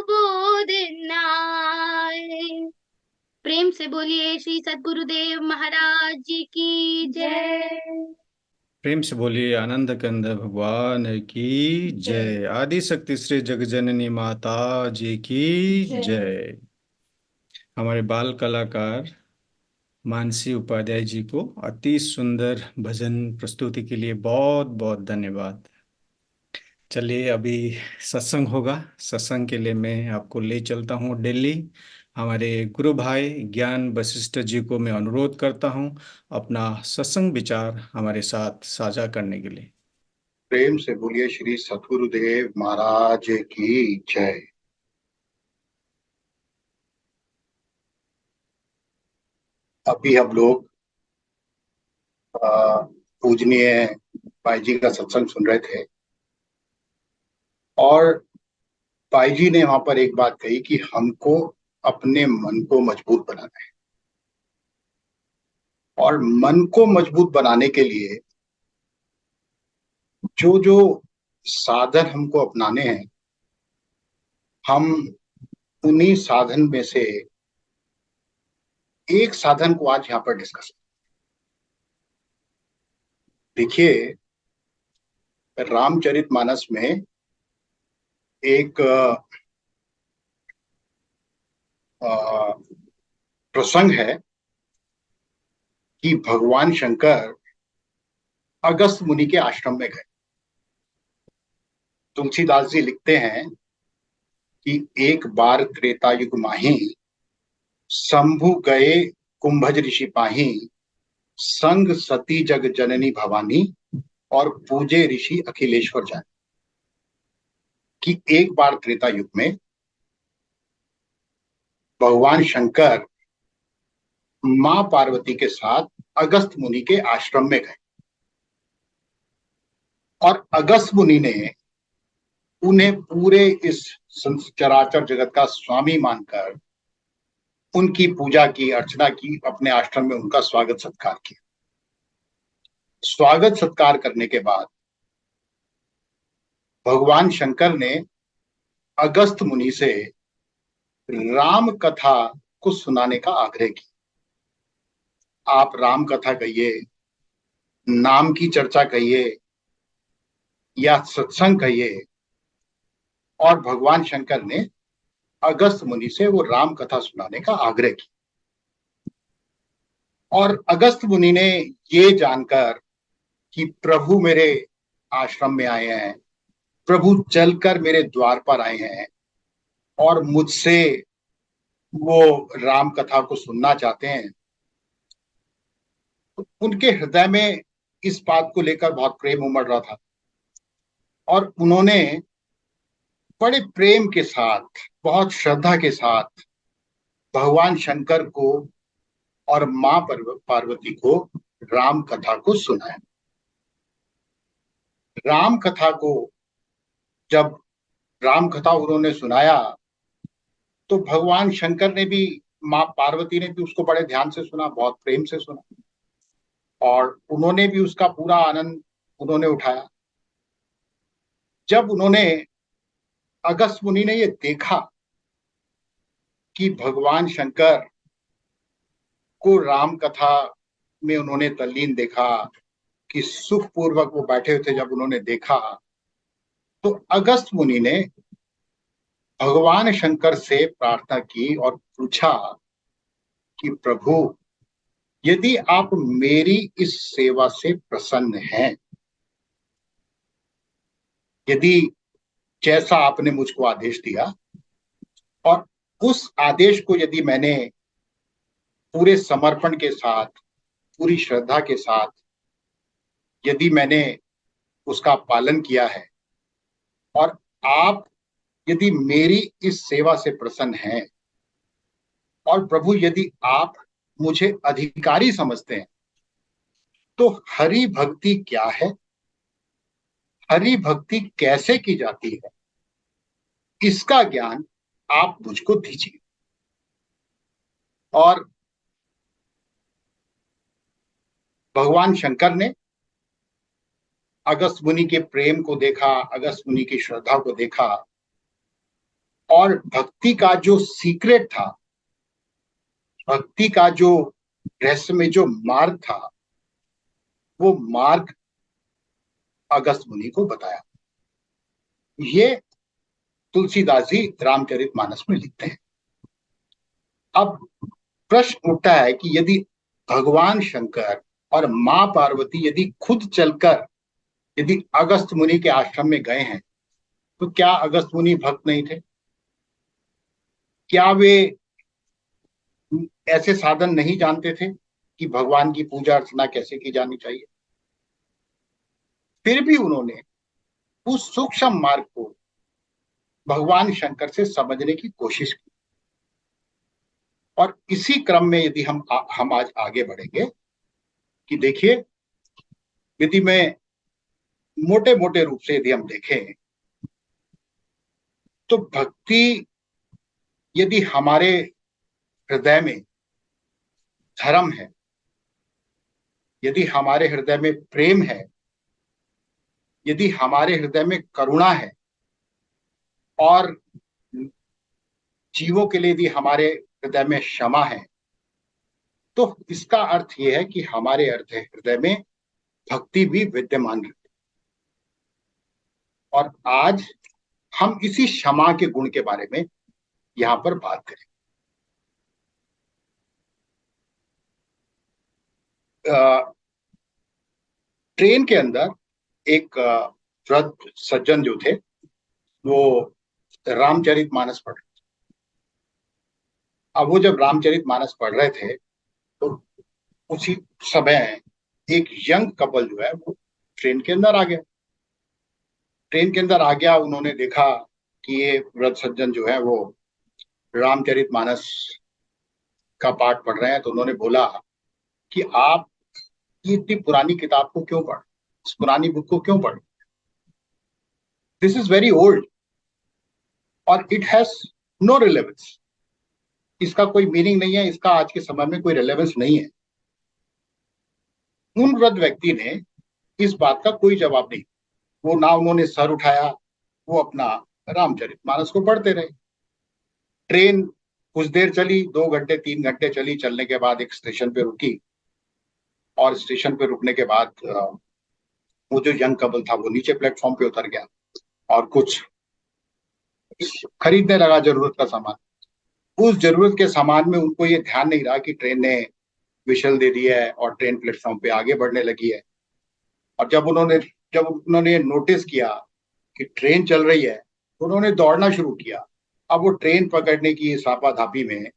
वो दिन आए। प्रेम से बोलिए श्री सद्गुरुदेव महाराज जी की जय। प्रेम से बोलिए आनंद कंद भगवान की जय। आदि शक्ति श्री जगजननी माता जी की जय। हमारे बाल कलाकार मानसी उपाध्याय जी को अति सुंदर भजन प्रस्तुति के लिए बहुत बहुत धन्यवाद। चलिए अभी सत्संग होगा। सत्संग के लिए मैं आपको ले चलता हूँ दिल्ली। हमारे गुरु भाई ज्ञान वशिष्ठ जी को मैं अनुरोध करता हूँ अपना सत्संग विचार हमारे साथ साझा करने के लिए। प्रेम से बोलिए श्री सद्गुरुदेव महाराज की जय। अभी हम लोग पूजनीय भाई जी का सत्संग सुन रहे थे और भाई जी ने वहां पर एक बात कही कि हमको अपने मन को मजबूत बनाना है और मन को मजबूत बनाने के लिए जो जो साधन हमको अपनाने हैं, हम उन्हीं साधन में से एक साधन को आज यहाँ पर डिस्कस। देखिए, रामचरितमानस में एक प्रसंग है कि भगवान शंकर अगस्त मुनि के आश्रम में गए। तुलसीदास जी लिखते हैं कि एक बार त्रेता युग माही, शंभु गए कुंभज ऋषि पाही, संग सती जग जननी भवानी, और पूजे ऋषि अखिलेश्वर जाने। कि एक बार त्रेता युग में भगवान शंकर मां पार्वती के साथ अगस्त मुनि के आश्रम में गए और अगस्त मुनि ने उन्हें पूरे इस चराचर जगत का स्वामी मानकर उनकी पूजा की, अर्चना की, अपने आश्रम में उनका स्वागत सत्कार किया। स्वागत सत्कार करने के बाद भगवान शंकर ने अगस्त मुनि से राम कथा को सुनाने का आग्रह किया। आप राम कथा कहिए, नाम की चर्चा कहिए या सत्संग कहिए, और भगवान शंकर ने अगस्त मुनि से वो राम कथा सुनाने का आग्रह किया। और अगस्त मुनि ने ये जानकर कि प्रभु मेरे आश्रम में आए हैं, प्रभु चलकर मेरे द्वार पर आए हैं और मुझसे वो राम कथा को सुनना चाहते हैं, तो उनके हृदय में इस बात को लेकर बहुत प्रेम उमड़ रहा था और उन्होंने बड़े प्रेम के साथ, बहुत श्रद्धा के साथ भगवान शंकर को और मां पार्वती को राम कथा को सुनाया। राम कथा को जब राम कथा उन्होंने सुनाया तो भगवान शंकर ने भी, मां पार्वती ने भी उसको बड़े ध्यान से सुना, बहुत प्रेम से सुना और उन्होंने भी उसका पूरा आनंद उन्होंने उठाया। जब उन्होंने, अगस्त मुनि ने ये देखा कि भगवान शंकर को राम कथा में उन्होंने तल्लीन देखा, कि सुखपूर्वक वो बैठे हुए थे, जब उन्होंने देखा तो अगस्त मुनि ने भगवान शंकर से प्रार्थना की और पूछा कि प्रभु, यदि आप मेरी इस सेवा से प्रसन्न हैं, यदि जैसा आपने मुझको आदेश दिया और उस आदेश को यदि मैंने पूरे समर्पण के साथ, पूरी श्रद्धा के साथ यदि मैंने उसका पालन किया है और आप यदि मेरी इस सेवा से प्रसन्न हैं और प्रभु यदि आप मुझे अधिकारी समझते हैं, तो हरि भक्ति क्या है, हरि भक्ति कैसे की जाती है, इसका ज्ञान आप मुझको दीजिए। और भगवान शंकर ने अगस्त मुनि के प्रेम को देखा, अगस्त मुनि की श्रद्धा को देखा और भक्ति का जो सीक्रेट था, भक्ति का जो रहस्य में जो मार्ग था, वो मार्ग अगस्त मुनि को बताया। ये तुलसीदास जी रामचरितमानस में लिखते हैं। अब प्रश्न उठता है कि यदि भगवान शंकर और मां पार्वती यदि खुद चलकर यदि अगस्त्य मुनि के आश्रम में गए हैं, तो क्या अगस्त्य मुनि भक्त नहीं थे? क्या वे ऐसे साधन नहीं जानते थे कि भगवान की पूजा अर्चना कैसे की जानी चाहिए? फिर भी उन्होंने उस सूक्ष्म मार्ग को भगवान शंकर से समझने की कोशिश की। और इसी क्रम में यदि हम आज आगे बढ़ेंगे कि देखिए, यदि मैं मोटे मोटे रूप से यदि हम देखें तो भक्ति यदि हमारे हृदय में धर्म है, यदि हमारे हृदय में प्रेम है, यदि हमारे हृदय में करुणा है, और जीवों के लिए यदि हमारे हृदय में क्षमा है, तो इसका अर्थ यह है कि हमारे हृदय में भक्ति भी विद्यमान रहती है। और आज हम इसी क्षमा के गुण के बारे में यहां पर बात करें। ट्रेन के अंदर एक वृद्ध सज्जन जो थे, वो रामचरितमानस पढ़ रहे थे। अब वो जब रामचरितमानस पढ़ रहे थे तो उसी समय एक यंग कपल जो है वो ट्रेन के अंदर आ गया। ट्रेन के अंदर आ गया, उन्होंने देखा कि ये वृद्ध सज्जन जो है वो रामचरितमानस का पाठ पढ़ रहे हैं। तो उन्होंने बोला कि आप ये इतनी पुरानी किताब को क्यों पढ़, इस पुरानी बुक को क्यों पढ़? दिस इज वेरी ओल्ड और इट हैज नो रिलेवेंस। इसका कोई मीनिंग नहीं है, इसका आज के समय में कोई रिलेवेंस नहीं है। उन वृद्ध व्यक्ति ने इस बात का कोई जवाब नहीं, वो ना उन्होंने सर उठाया, वो अपना रामचरितमानस को पढ़ते रहे। ट्रेन कुछ देर चली, 2 घंटे 3 घंटे चली। चलने के बाद एक स्टेशन पे रुकी, और स्टेशन पे रुकने के बाद वो जो यंग कपल था वो नीचे प्लेटफॉर्म पे उतर गया और कुछ खरीदने लगा जरूरत का सामान। उस जरूरत के सामान में उनको ये ध्यान नहीं रहा कि ट्रेन ने विशल दे दी है और ट्रेन प्लेटफॉर्म पे आगे बढ़ने लगी है। और जब उन्होंने नोटिस किया कि ट्रेन चल रही है, तो उन्होंने दौड़ना शुरू किया। अब वो ट्रेन पकड़ने की सापाधापी में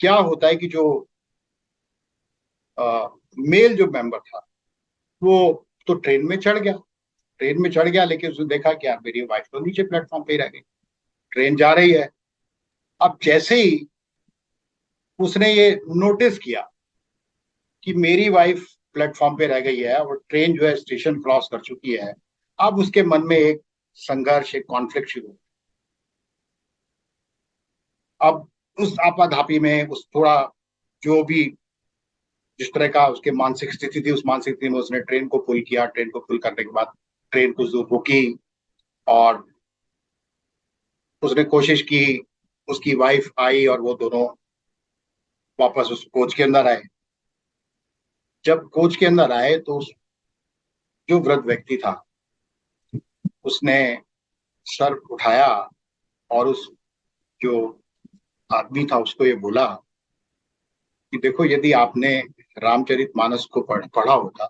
क्या होता है कि जो मेल जो मेंबर था वो तो ट्रेन में चढ़ गया, लेकिन उसने देखा कि यार मेरी वाइफ तो नीचे प्लेटफॉर्म पे ही रह गई, ट्रेन जा रही है। अब जैसे ही उसने ये नोटिस किया कि मेरी वाइफ प्लेटफॉर्म पे रह गई है और ट्रेन जो है स्टेशन क्रॉस कर चुकी है, अब उसके मन में एक संघर्ष, एक कॉन्फ्लिक्ट शुरू। अब उस आपाधापी में उस थोड़ा जो भी जिस तरह का उसके मानसिक स्थिति थी, उस मानसिक स्थिति में उसने ट्रेन को पुल किया। ट्रेन को पुल करने के बाद ट्रेन कुछ दूर रुकी और उसने कोशिश की, उसकी वाइफ आई और वो दोनों वापस उस कोच के अंदर आए। जब कोच के अंदर आए तो जो वृद्ध व्यक्ति था उसने सर उठाया और उस जो आदमी था उसको ये बोला कि देखो, यदि आपने रामचरितमानस को पढ़ा होता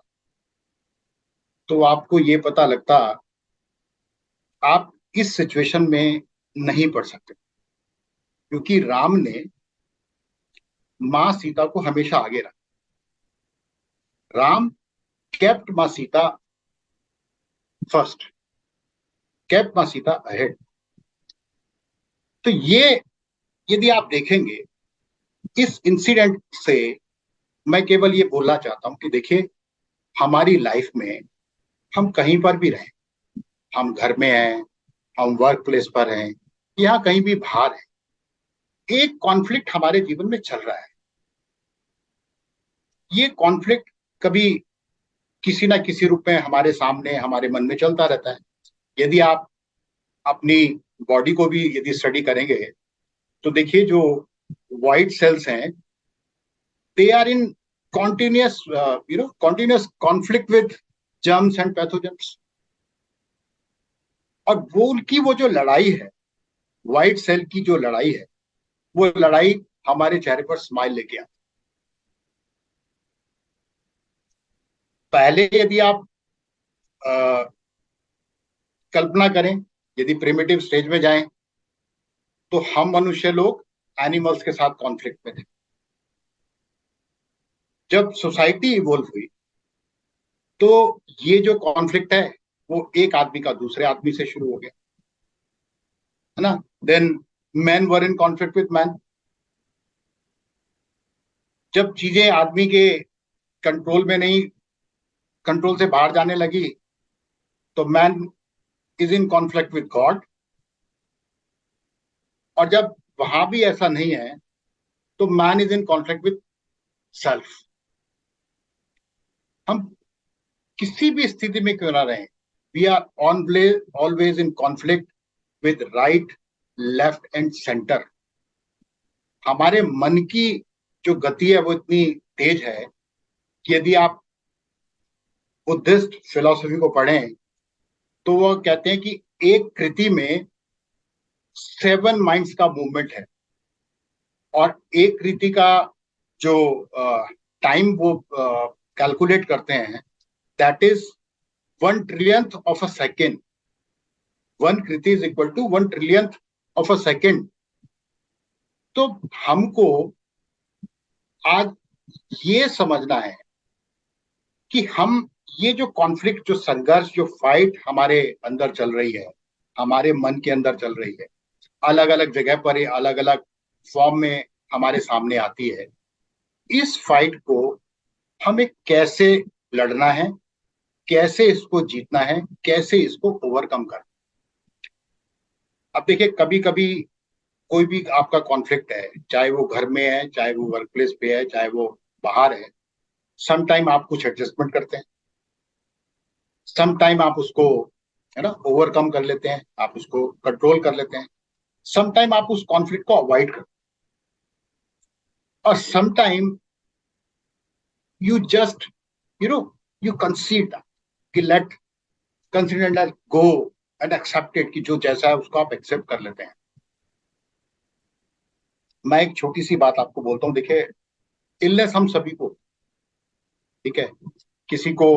तो आपको ये पता लगता आप इस सिचुएशन में नहीं पढ़ सकते, क्योंकि राम ने मां सीता को हमेशा आगे रखा। राम kept मां सीता फर्स्ट, kept मां सीता अहेड। तो ये यदि आप देखेंगे इस इंसिडेंट से, मैं केवल ये बोलना चाहता हूं कि देखिए, हमारी लाइफ में हम कहीं पर भी रहें, हम घर में हैं, हम वर्क प्लेस पर हैं, या कहीं भी बाहर हैं, एक कॉन्फ्लिक्ट हमारे जीवन में चल रहा है। ये कॉन्फ्लिक्ट कभी किसी ना किसी रूप में हमारे सामने, हमारे मन में चलता रहता है। यदि आप अपनी बॉडी को भी यदि स्टडी करेंगे तो देखिए, जो व्हाइट सेल्स हैं, they are in continuous conflict with germs and pathogens। और वो उनकी वो जो लड़ाई है, व्हाइट सेल की जो लड़ाई है, वो लड़ाई हमारे चेहरे पर स्माइल लेके आते। पहले यदि आप कल्पना करें, यदि प्रिमिटिव स्टेज में जाएं, तो हम मनुष्य लोग एनिमल्स के साथ कॉन्फ्लिक्ट में थे। जब सोसाइटी इवोल्व हुई तो ये जो कॉन्फ्लिक्ट है वो एक आदमी का दूसरे आदमी से शुरू हो गया, है ना। Then man were in conflict with man. जब चीजें आदमी के कंट्रोल में नहीं, कंट्रोल से बाहर जाने लगी, तो man is in conflict with God. और जब वहां भी ऐसा नहीं है तो man is in conflict with self. हम किसी भी स्थिति में क्यों ना रहें, we are always in conflict with right, left and centre. हमारे मन की जो गति है वो इतनी तेज है कि यदि आप बुद्धिस्ट फिलॉसफी को पढ़ें तो वो कहते हैं कि एक कृति में 7 माइंड्स का मूवमेंट है, और एक कृति का जो टाइम वो कैलकुलेट करते हैं, that is 1 trillionth of a second. 1 कृति is equal to 1 trillionth of a second. तो हमको आज ये समझना है कि हम ये जो कॉन्फ्लिक्ट, जो संघर्ष, जो फाइट हमारे अंदर चल रही है, हमारे मन के अंदर चल रही है, अलग अलग जगह पर ये अलग अलग फॉर्म में हमारे सामने आती है, इस फाइट को हमें कैसे लड़ना है, कैसे इसको जीतना है, कैसे इसको ओवरकम करना। अब देखिए, कभी कभी कोई भी आपका कॉन्फ्लिक्ट है, चाहे वो घर में है, चाहे वो वर्क प्लेस पे है, चाहे वो बाहर है, सम टाइम आप कुछ एडजस्टमेंट करते हैं, सम टाइम आप उसको, है ना, ओवरकम कर लेते हैं, आप उसको कंट्रोल कर लेते हैं, सम टाइम आप उस कॉन्फ्लिक्ट को अवॉइड करते हैं, और some time you just you कंसीड कि let consider and go and accept it, कि जो जैसा है उसको आप एक्सेप्ट कर लेते हैं। मैं एक छोटी सी बात आपको बोलता हूँ। देखिए, इलनेस हम सभी को, ठीक है, किसी को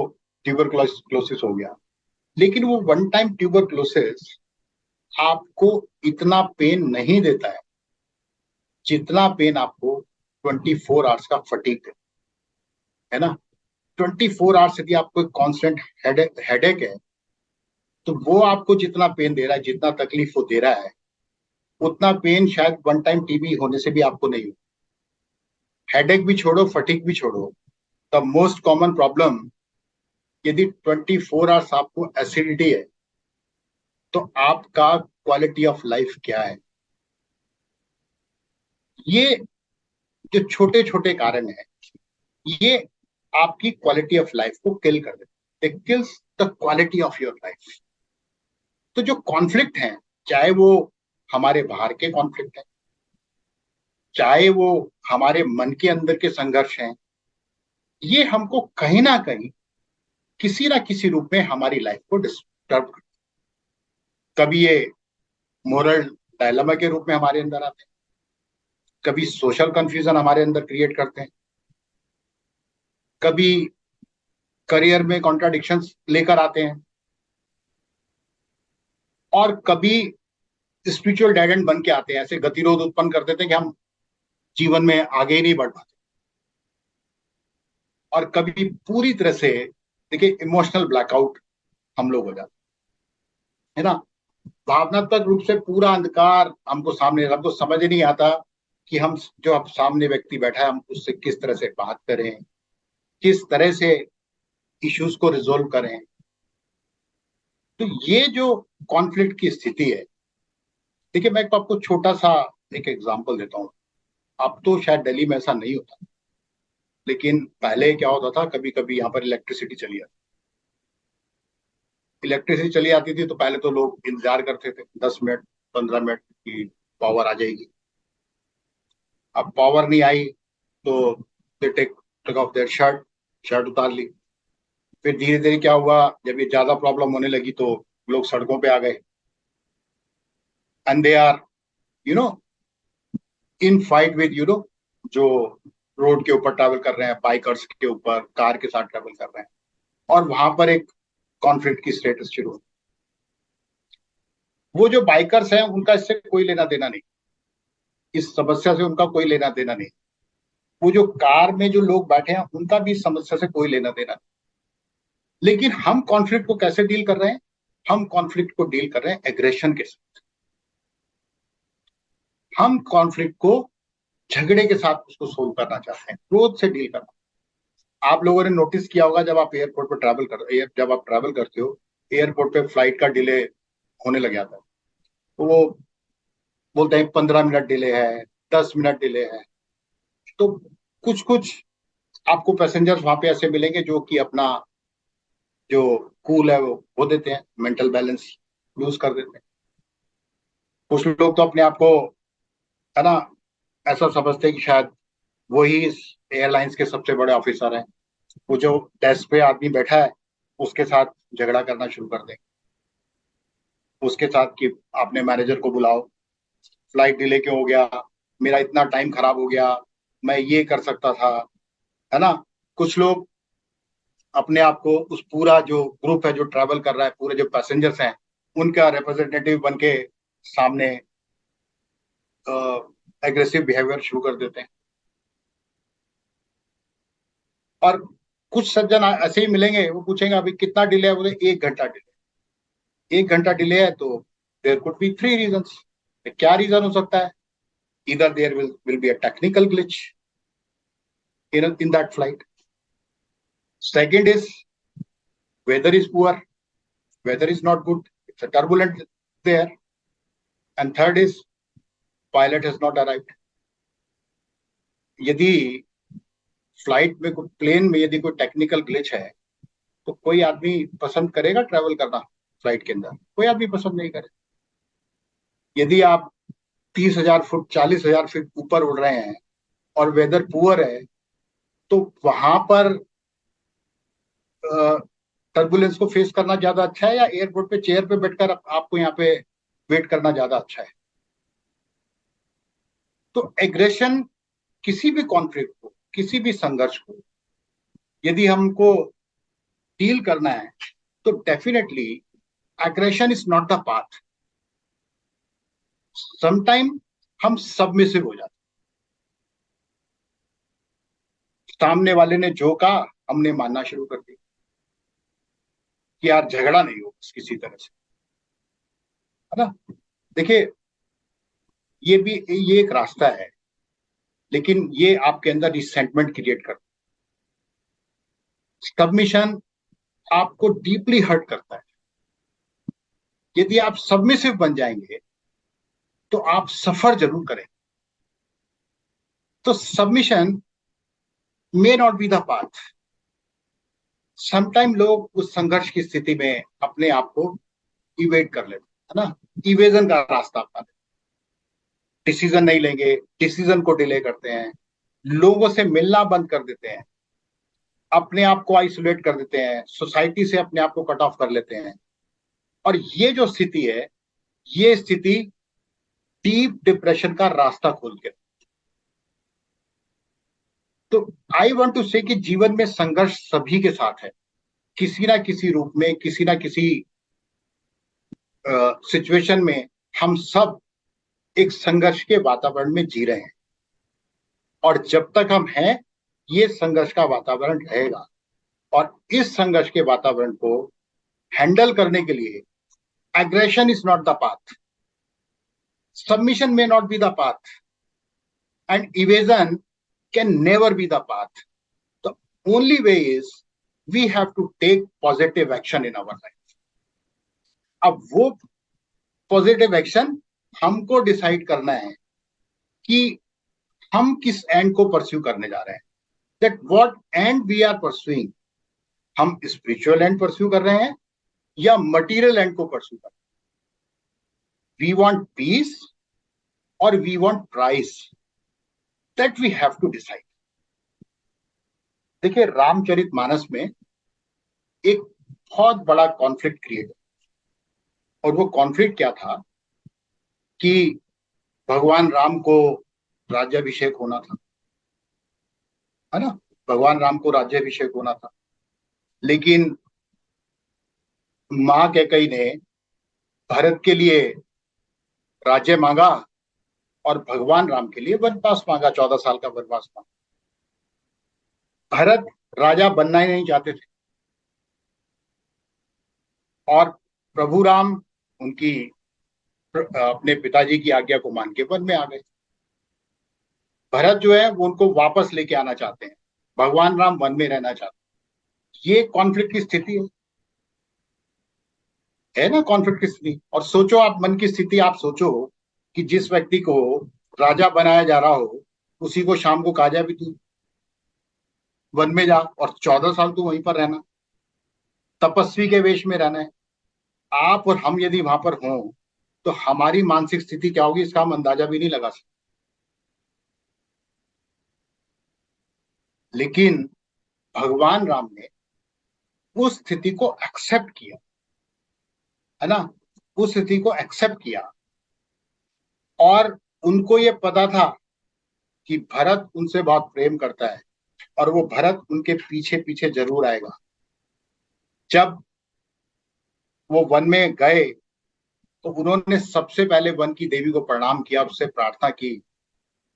ट्यूबरक्लोसिस हो गया, लेकिन वो 1 टाइम ट्यूबरक्लोसिस आपको इतना पेन नहीं देता है जितना पेन आपको 24 आवर्स का फटीग देता है ना। 24 आवर्स यदि आपको एक कॉन्स्टेंट हेडेक है, तो वो आपको जितना पेन दे रहा है, जितना तकलीफ वो दे रहा है, उतना पेन शायद 1 टाइम टीबी होने से भी आपको नहीं हो। हेडेक भी छोड़ो, फटीग भी छोड़ो, द मोस्ट कॉमन प्रॉब्लम, यदि 24 आवर्स आपको एसिडिटी है, तो आपका क्वालिटी ऑफ लाइफ क्या है? ये जो छोटे छोटे कारण है, ये आपकी क्वालिटी ऑफ लाइफ को किल कर देते, it kills the quality of your life. तो जो कॉन्फ्लिक्ट हैं, चाहे वो हमारे बाहर के कॉन्फ्लिक्ट हैं, चाहे वो हमारे मन के अंदर के संघर्ष हैं, ये हमको कहीं ना कहीं किसी ना किसी रूप में हमारी लाइफ को डिस्टर्ब करते हैं। कभी ये मोरल डायलेमा के रूप में हमारे अंदर आते हैं, कभी सोशल कंफ्यूजन हमारे अंदर क्रिएट करते हैं, कभी करियर में कॉन्ट्राडिक्शंस लेकर आते हैं, और कभी स्पिरिचुअल डेड एंड बन के आते हैं, ऐसे गतिरोध उत्पन्न कर देते हैं कि हम जीवन में आगे ही नहीं बढ़ पाते। और कभी पूरी तरह से, देखिए, इमोशनल ब्लैकआउट हम लोग हो जाते है ना। भावनात्मक रूप से पूरा अंधकार हमको सामने, हमको समझ ही नहीं आता कि हम जो अब सामने व्यक्ति बैठा है, हम उससे किस तरह से बात करें, किस तरह से इश्यूज को रिजोल्व करें। तो ये जो कॉन्फ्लिक्ट की स्थिति है, देखिए, मैं आपको छोटा सा एक एग्जांपल देता हूँ। अब तो शायद दिल्ली में ऐसा नहीं होता, लेकिन पहले क्या होता था, कभी कभी यहाँ पर इलेक्ट्रिसिटी चली आती थी, तो पहले तो लोग इंतजार करते थे 10 मिनट 15 मिनट की पावर आ जाएगी। अब पावर नहीं आई तो they take off their shirt उतार ली। फिर धीरे धीरे क्या हुआ, जब ये ज्यादा प्रॉब्लम होने लगी तो लोग सड़कों पे आ गए, and they are in fight with जो रोड के ऊपर ट्रैवल कर रहे हैं, बाइकर्स के ऊपर कार के साथ ट्रैवल कर रहे हैं, और वहां पर एक कॉन्फ्लिक्ट की स्टेटस शुरू हो। वो जो बाइकर्स हैं उनका इससे कोई लेना देना नहीं, इस समस्या से उनका कोई लेना देना नहीं। वो जो कार में जो लोग बैठे हैं उनका भी इस समस्या से कोई लेना देना नहीं। लेकिन हम कॉन्फ्लिक्ट को कैसे डील कर रहे हैं? हम कॉन्फ्लिक्ट को डील कर रहे हैं एग्रेशन के साथ। हम कॉन्फ्लिक्ट को झगड़े के साथ उसको सोल्व करना चाहते हैं, क्रोध से डील करना। आप लोगों ने नोटिस किया होगा जब आप एयरपोर्ट पर जब आप ट्रैवल करते हो, एयरपोर्ट पे फ्लाइट का डिले होने लग जाता है, तो वो बोलते हैं 15 मिनट डिले है, 10 मिनट डिले है। तो कुछ कुछ आपको पैसेंजर्स वहां पे ऐसे मिलेंगे जो कि अपना जो कूल है वो खो देते हैं, मेंटल बैलेंस लूज कर देते हैं। कुछ लोग तो अपने आप को, है ना, ऐसा समझते हैं कि शायद वही इस एयरलाइंस के सबसे बड़े ऑफिसर हैं। वो जो डेस्क पे आदमी बैठा है उसके साथ झगड़ा करना शुरू कर देंगे, उसके साथ कि आपने मैनेजर को बुलाओ, फ्लाइट डिले क्यों हो गया, मेरा इतना टाइम खराब हो गया, मैं ये कर सकता था, है ना। कुछ लोग अपने आप को उस पूरा जो ग्रुप है जो ट्रैवल कर रहा है, पूरे जो पैसेंजर्स हैं उनका रिप्रेजेंटेटिव बन के सामने एग्रेसिव बिहेवियर शुरू कर देते हैं। और कुछ सज्जन ऐसे ही मिलेंगे, वो पूछेंगे अभी कितना डिले है, बोले 1 घंटा डिले। 1 घंटा डिले है तो देयर कुड बी 3 रीजंस। क्या रीजन हो सकता है? either there will be a technical glitch in that flight. Second is weather is poor, weather is not good, it's a turbulent there. And third is pilot has not arrived. यदि flight में कोई plane में यदि कोई technical glitch है तो कोई आदमी पसंद करेगा ट्रैवल करना फ्लाइट के अंदर? कोई आदमी पसंद नहीं करे। यदि आप 30,000 फुट 40,000 फीट ऊपर उड़ रहे हैं और वेदर पुअर है तो वहां पर टर्बुलेंस को फेस करना ज्यादा अच्छा है या एयरपोर्ट पे चेयर पे बैठकर आपको यहाँ पे वेट करना ज्यादा अच्छा है? तो एग्रेशन, किसी भी कॉन्फ्लिक्ट को, किसी भी संघर्ष को यदि हमको डील करना है तो definitely aggression is not the path. Sometime हम सबमिसिव हो जाते, सामने वाले ने जो कहा हमने मानना शुरू कर दिया कि यार झगड़ा नहीं हो किसी तरह से, है ना। देखिए ये एक रास्ता है, लेकिन ये आपके अंदर रिसेंटमेंट क्रिएट करता है। सबमिशन आपको डीपली हर्ट करता है। यदि आप सबमिसिव बन जाएंगे तो आप सफर जरूर करें। तो submission may not be the path. Sometime लोग उस संघर्ष की स्थिति में अपने आप को इवेट कर लेते हैं, है ना, इवेजन का रास्ता अपनाते हैं। डिसीजन नहीं लेंगे, डिसीजन को डिले करते हैं, लोगों से मिलना बंद कर देते हैं, अपने आप को आइसोलेट कर देते हैं, सोसाइटी से अपने आप को कट ऑफ कर लेते हैं। और ये जो स्थिति है, ये स्थिति डीप डिप्रेशन का रास्ता खोल के। तो आई वांट टू से कि जीवन में संघर्ष सभी के साथ है, किसी ना किसी रूप में, किसी ना किसी सिचुएशन में हम सब एक संघर्ष के वातावरण में जी रहे हैं। और जब तक हम हैं, ये संघर्ष का वातावरण रहेगा। और इस संघर्ष के वातावरण को हैंडल करने के लिए aggression is not the path, submission may not be the path, and evasion can never be the path. The only way is we have to take positive action in our life. अब वो positive action हमको decide करना है कि हम किस and को pursue करने जा रहे हैं। That what and we are pursuing, हम स्पिरिचुअल एंड परस्यू कर रहे हैं या मटेरियल एंड को परस्यू कर रहे हैं। We want peace or we want price, that we have to decide. देखिए रामचरितमानस में एक बहुत बड़ा कॉन्फ्लिक्ट क्रिएट और वो कॉन्फ्लिक्ट क्या था कि भगवान राम को राज्याभिषेक होना था, है ना, भगवान राम को राज्याभिषेक होना था। लेकिन माँ कैकेयी ने भरत के लिए राज्य मांगा और भगवान राम के लिए वनवास मांगा, 14 साल का वनवास मांगा। भरत राजा बनना ही नहीं चाहते थे और प्रभु राम उनकी अपने पिताजी की आज्ञा को मान के वन में आ गए। भरत जो है वो उनको वापस लेके आना चाहते हैं, भगवान राम वन में रहना चाहते हैं। ये कॉन्फ्लिक्ट की स्थिति है ना, कॉन्फ्लिक्ट की स्थिति। और सोचो आप, मन की स्थिति आप सोचो कि जिस व्यक्ति को राजा बनाया जा रहा हो उसी को शाम को कहा जाए भी तू वन में जा और 14 साल तू वहीं पर रहना, तपस्वी के वेश में रहना है। आप और हम यदि वहां पर हों तो हमारी मानसिक स्थिति क्या होगी इसका हम अंदाजा भी नहीं लगा सकते। लेकिन भगवान राम ने उस स्थिति को एक्सेप्ट किया, है ना, उस स्थिति को एक्सेप्ट किया। और उनको ये पता था कि भरत उनसे बहुत प्रेम करता है और वो भरत उनके पीछे पीछे जरूर आएगा। जब वो वन में गए तो उन्होंने सबसे पहले वन की देवी को प्रणाम किया, उससे प्रार्थना की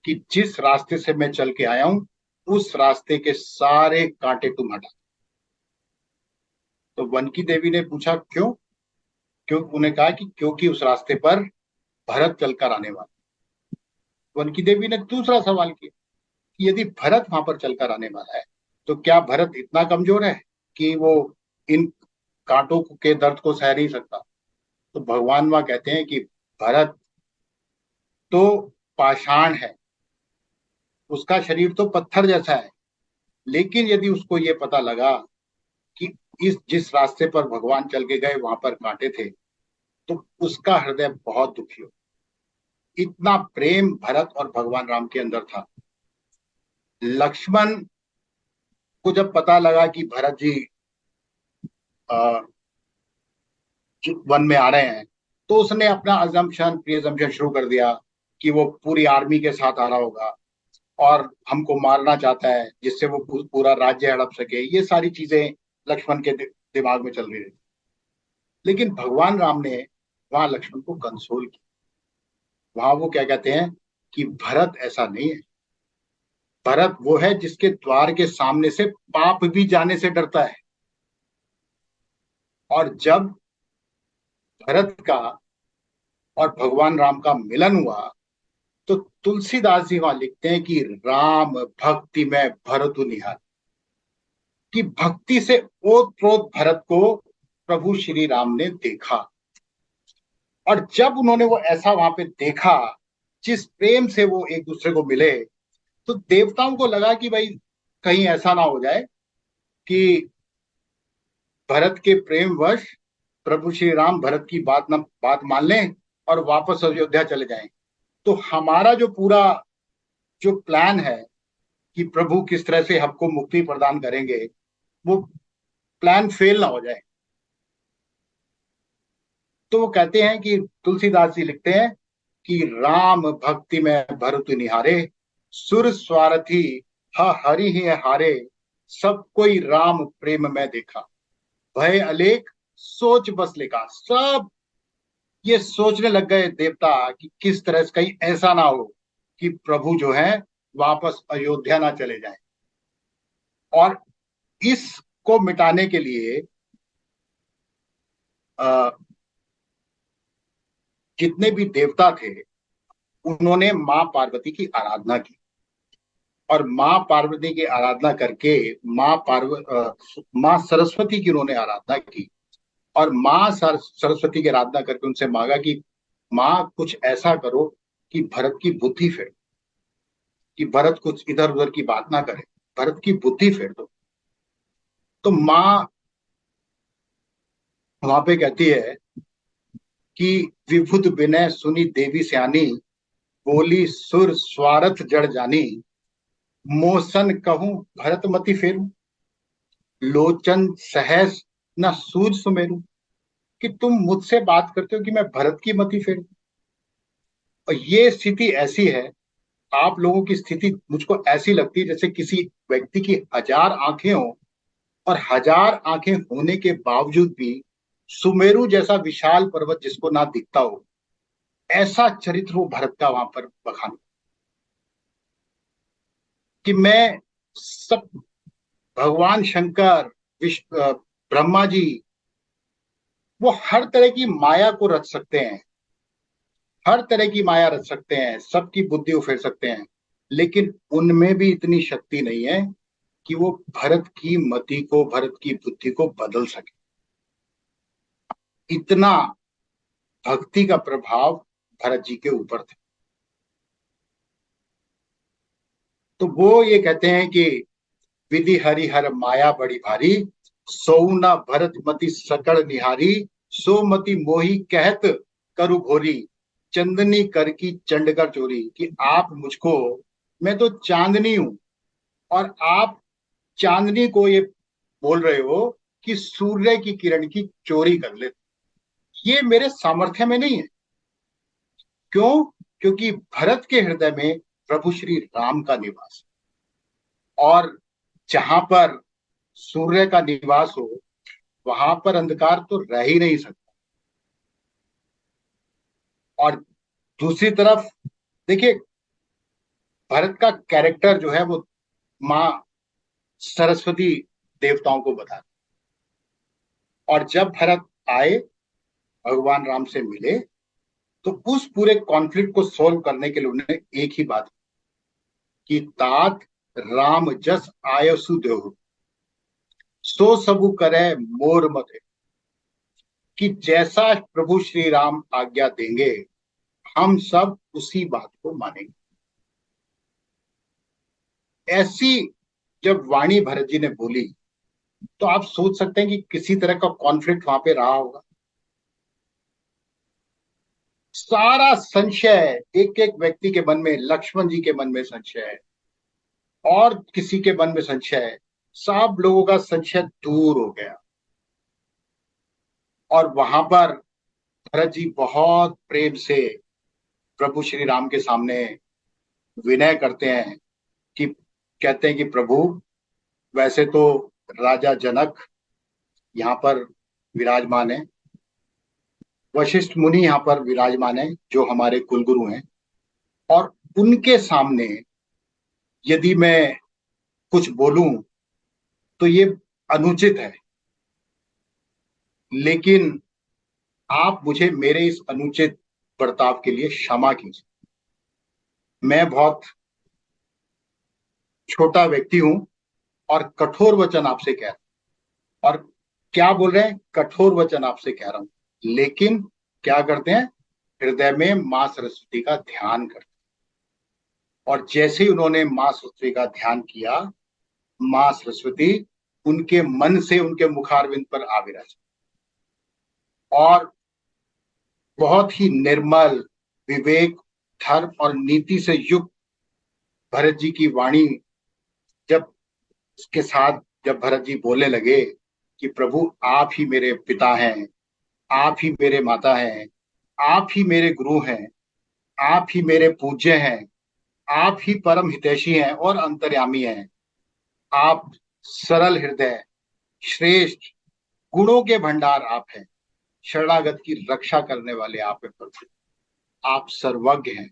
कि जिस रास्ते से मैं चल के आया हूं उस रास्ते के सारे कांटे तुम हटा। तो वन की देवी ने पूछा क्यों? उन्हें कहा कि क्योंकि उस रास्ते पर भरत चलकर आने वाला। वन की देवी ने दूसरा सवाल किया कि यदि भरत वहां पर चलकर आने वाला है तो क्या भरत इतना कमजोर है कि वो इन कांटों के दर्द को सह नहीं सकता? तो भगवान वहां कहते हैं कि भरत तो पाषाण है, उसका शरीर तो पत्थर जैसा है, लेकिन यदि उसको ये पता लगा कि जिस रास्ते पर भगवान चल के गए वहां पर कांटे थे तो उसका हृदय बहुत दुखी हो। इतना प्रेम भरत और भगवान राम के अंदर था। लक्ष्मण को जब पता लगा कि भरत जी वन में आ रहे हैं तो उसने अपना प्रिजम्पशन शुरू कर दिया कि वो पूरी आर्मी के साथ आ रहा होगा और हमको मारना चाहता है जिससे वो पूरा राज्य हड़प सके। ये सारी चीजें लक्ष्मण के दिमाग में चल रही थी। लेकिन भगवान राम ने वहां लक्ष्मण को कंसोल किया। वहां वो क्या कहते हैं कि भरत ऐसा नहीं है, भरत वो है जिसके द्वार के सामने से पाप भी जाने से डरता है। और जब भरत का और भगवान राम का मिलन हुआ तो तुलसीदास जी वहां लिखते हैं कि राम भक्ति में भरतु निहार, कि भक्ति से ओतप्रोत भरत को प्रभु श्री राम ने देखा। और जब उन्होंने वो ऐसा वहां पे देखा जिस प्रेम से वो एक दूसरे को मिले तो देवताओं को लगा कि भाई कहीं ऐसा ना हो जाए कि भरत के प्रेमवश प्रभु श्री राम भरत की बात मान लें और वापस अयोध्या चले जाएं। तो हमारा जो पूरा जो प्लान है कि प्रभु किस तरह से हमको मुक्ति प्रदान करेंगे वो प्लान फेल ना हो जाए। तो वो कहते हैं कि तुलसीदास जी लिखते हैं कि राम भक्ति में भरतु निहारे, सुर स्वार्थी हरि ही हारे, सब कोई राम प्रेम में देखा, भय अलेख सोच बस लेखा। सब ये सोचने लग गए देवता कि किस तरह से कहीं ऐसा ना हो कि प्रभु जो है वापस अयोध्या ना चले जाएं। और इसको मिटाने के लिए जितने भी देवता थे उन्होंने माँ पार्वती की आराधना की और माँ पार्वती की आराधना करके माँ सरस्वती की उन्होंने आराधना की और माँ सरस्वती की आराधना करके उनसे मांगा कि माँ कुछ ऐसा करो कि भरत की बुद्धि फेर, कि भरत कुछ इधर उधर की बात ना करे, भरत की बुद्धि फेर दो। तो माँ वहां पे कहती है कि विभुत विनय सुनी देवी सयानी, बोली सुर स्वार्थ जड़ जानी, मोसन कहूं भरत मति फेरू, लोचन सहस न सूझ सुमेरू, कि तुम मुझसे बात करते हो कि मैं भरत की मति फेरू। और ये स्थिति ऐसी है आप लोगों की स्थिति मुझको ऐसी लगती है जैसे किसी व्यक्ति की 1000 आंखें हो और 1000 आंखें होने के बावजूद भी सुमेरु जैसा विशाल पर्वत जिसको ना दिखता हो, ऐसा चरित्र वो भरत का वहां पर बखान कि मैं सब भगवान शंकर, ब्रह्मा जी, वो हर तरह की माया को रच सकते हैं, हर तरह की माया रच सकते हैं, सबकी बुद्धि उफेर सकते हैं, लेकिन उनमें भी इतनी शक्ति नहीं है कि वो भरत की मति को, भरत की बुद्धि को बदल सके। इतना भक्ति का प्रभाव भरत जी के ऊपर था। तो वो ये कहते हैं कि विधि हरिहर माया बड़ी भारी, सोना भरत मति सकड़ निहारी, सो मति मोही कहत करु घोरी, चंदनी कर की चंड कर चोरी। कि आप मुझको, मैं तो चांदनी हूं और आप चांदनी को ये बोल रहे हो कि सूर्य की किरण की चोरी कर ले। ये मेरे सामर्थ्य में नहीं है। क्यों? क्योंकि भरत के हृदय में प्रभु श्री राम का निवास, और जहां पर सूर्य का निवास हो वहां पर अंधकार तो रह ही नहीं सकता। और दूसरी तरफ देखिए, भरत का कैरेक्टर जो है वो मां सरस्वती देवताओं को बता, और जब भरत आए भगवान राम से मिले तो उस पूरे कॉन्फ्लिक्ट को सोल्व करने के लिए उन्होंने एक ही बात कि तात राम जस आयसु देहु, सो सबु करे मोर मते। कि जैसा प्रभु श्री राम आज्ञा देंगे हम सब उसी बात को मानेंगे। ऐसी जब वाणी भरत जी ने बोली तो आप सोच सकते हैं कि किसी तरह का कॉन्फ्लिक्ट वहां पे रहा होगा। सारा संशय एक एक व्यक्ति के मन में, लक्ष्मण जी के मन में संशय, और किसी के मन में संशय, सब लोगों का संशय दूर हो गया। और वहां पर भरत जी बहुत प्रेम से प्रभु श्री राम के सामने विनय करते हैं, कि कहते हैं कि प्रभु, वैसे तो राजा जनक यहाँ पर विराजमान है, वशिष्ठ मुनि यहाँ पर विराजमान है जो हमारे कुलगुरु हैं, और उनके सामने यदि मैं कुछ बोलूं तो ये अनुचित है, लेकिन आप मुझे मेरे इस अनुचित बर्ताव के लिए क्षमा कीजिए। मैं बहुत छोटा व्यक्ति हूं और कठोर वचन आपसे कह रहा हूं। और क्या बोल रहे हैं? कठोर वचन आपसे कह रहा हूं, लेकिन क्या करते हैं? हृदय में मां सरस्वती का ध्यान करते हैं। और जैसे ही उन्होंने मां सरस्वती का ध्यान किया, मां सरस्वती उनके मन से उनके मुखारविंद पर आ विराजी, और बहुत ही निर्मल, विवेक, धर्म और नीति से युक्त भरत जी की वाणी जब इसके साथ जब भरत जी बोलने लगे कि प्रभु आप ही मेरे पिता हैं, आप ही मेरे माता हैं, आप ही मेरे गुरु हैं, आप ही मेरे पूज्य हैं, आप ही परम हितैषी हैं और अंतर्यामी हैं, आप सरल हृदय, श्रेष्ठ, गुणों के भंडार आप हैं, शरणागत की रक्षा करने वाले आप हैं प्रभु, आप सर्वज्ञ हैं,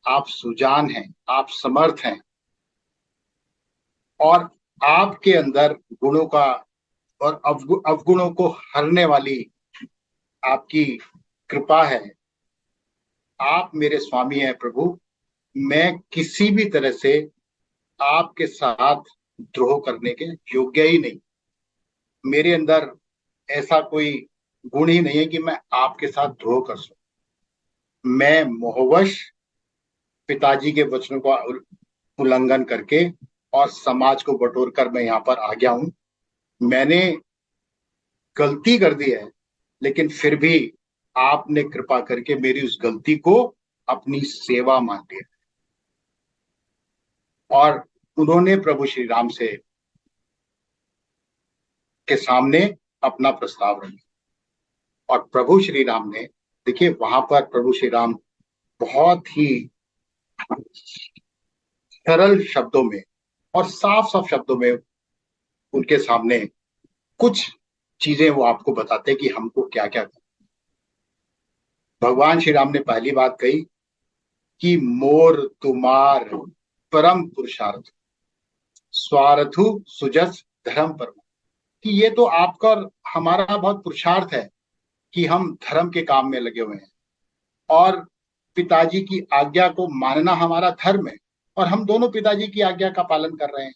आप सुजान हैं, आप समर्थ हैं, और आपके अंदर गुणों का और अवगुणों को हरने वाली आपकी कृपा है। आप मेरे स्वामी हैं प्रभु, मैं किसी भी तरह से आपके साथ द्रोह करने के योग्य ही नहीं, मेरे अंदर ऐसा कोई गुण ही नहीं है कि मैं आपके साथ द्रोह कर सकूं। मैं मोहवश पिताजी के वचनों का उल्लंघन करके और समाज को बटोर कर मैं यहाँ पर आ गया हूं। मैंने गलती कर दी है, लेकिन फिर भी आपने कृपा करके मेरी उस गलती को अपनी सेवा मान लिया। और उन्होंने प्रभु श्री राम से के सामने अपना प्रस्ताव रखा, और प्रभु श्री राम ने, देखिए वहां पर प्रभु श्री राम बहुत ही सरल शब्दों में और साफ साफ शब्दों में उनके सामने कुछ चीजें वो आपको बताते हैं कि हमको क्या क्या करना। भगवान श्री राम ने पहली बात कही कि मोर तुमार परम पुरुषार्थ स्वार्थु सुजस धर्म परम, कि ये तो आपका और हमारा बहुत पुरुषार्थ है कि हम धर्म के काम में लगे हुए हैं और पिताजी की आज्ञा को मानना हमारा धर्म है और हम दोनों पिताजी की आज्ञा का पालन कर रहे हैं।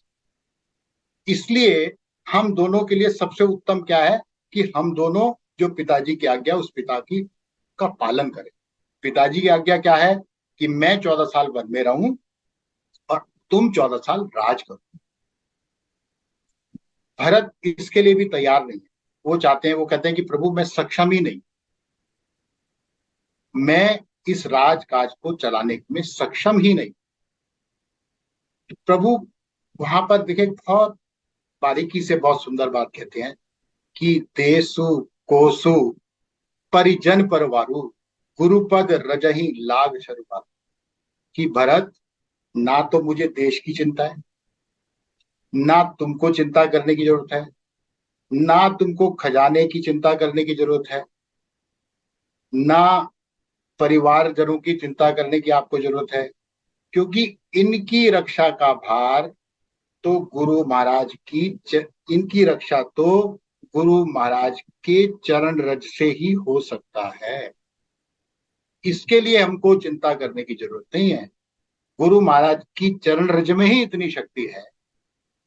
इसलिए हम दोनों के लिए सबसे उत्तम क्या है कि हम दोनों जो पिताजी की आज्ञा उस पिता की का पालन करें। पिताजी की आज्ञा क्या है कि मैं 14 साल वन में रहूं और तुम 14 साल राज करो। भरत इसके लिए भी तैयार नहीं है। वो चाहते हैं, वो कहते हैं कि प्रभु मैं सक्षम ही नहीं, मैं इस राजकाज को चलाने में सक्षम ही नहीं। प्रभु वहां पर देखिए बहुत बारीकी से बहुत सुंदर बात कहते हैं कि देसु कोसु परिजन परवारु गुरुपद रजही लाग शरुआत, कि भरत ना तो मुझे देश की चिंता है, ना तुमको चिंता करने की जरूरत है, ना तुमको खजाने की चिंता करने की जरूरत है, ना परिवारजनों की चिंता करने की आपको जरूरत है, क्योंकि इनकी रक्षा का भार तो गुरु महाराज की इनकी रक्षा तो गुरु महाराज के चरण रज से ही हो सकता है। इसके लिए हमको चिंता करने की जरूरत नहीं है। गुरु महाराज की चरण रज में ही इतनी शक्ति है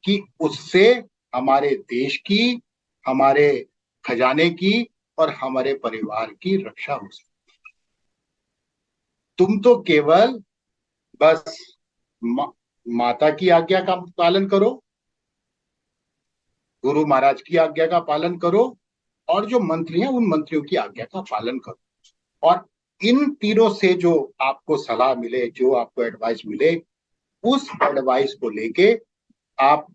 कि उससे हमारे देश की, हमारे खजाने की और हमारे परिवार की रक्षा हो सकती है। तुम तो केवल बस माता की आज्ञा का पालन करो, गुरु महाराज की आज्ञा का पालन करो और जो मंत्री हैं उन मंत्रियों की आज्ञा का पालन करो। और इन तीनों से जो आपको सलाह मिले, जो आपको एडवाइस मिले, उस एडवाइस को लेके आप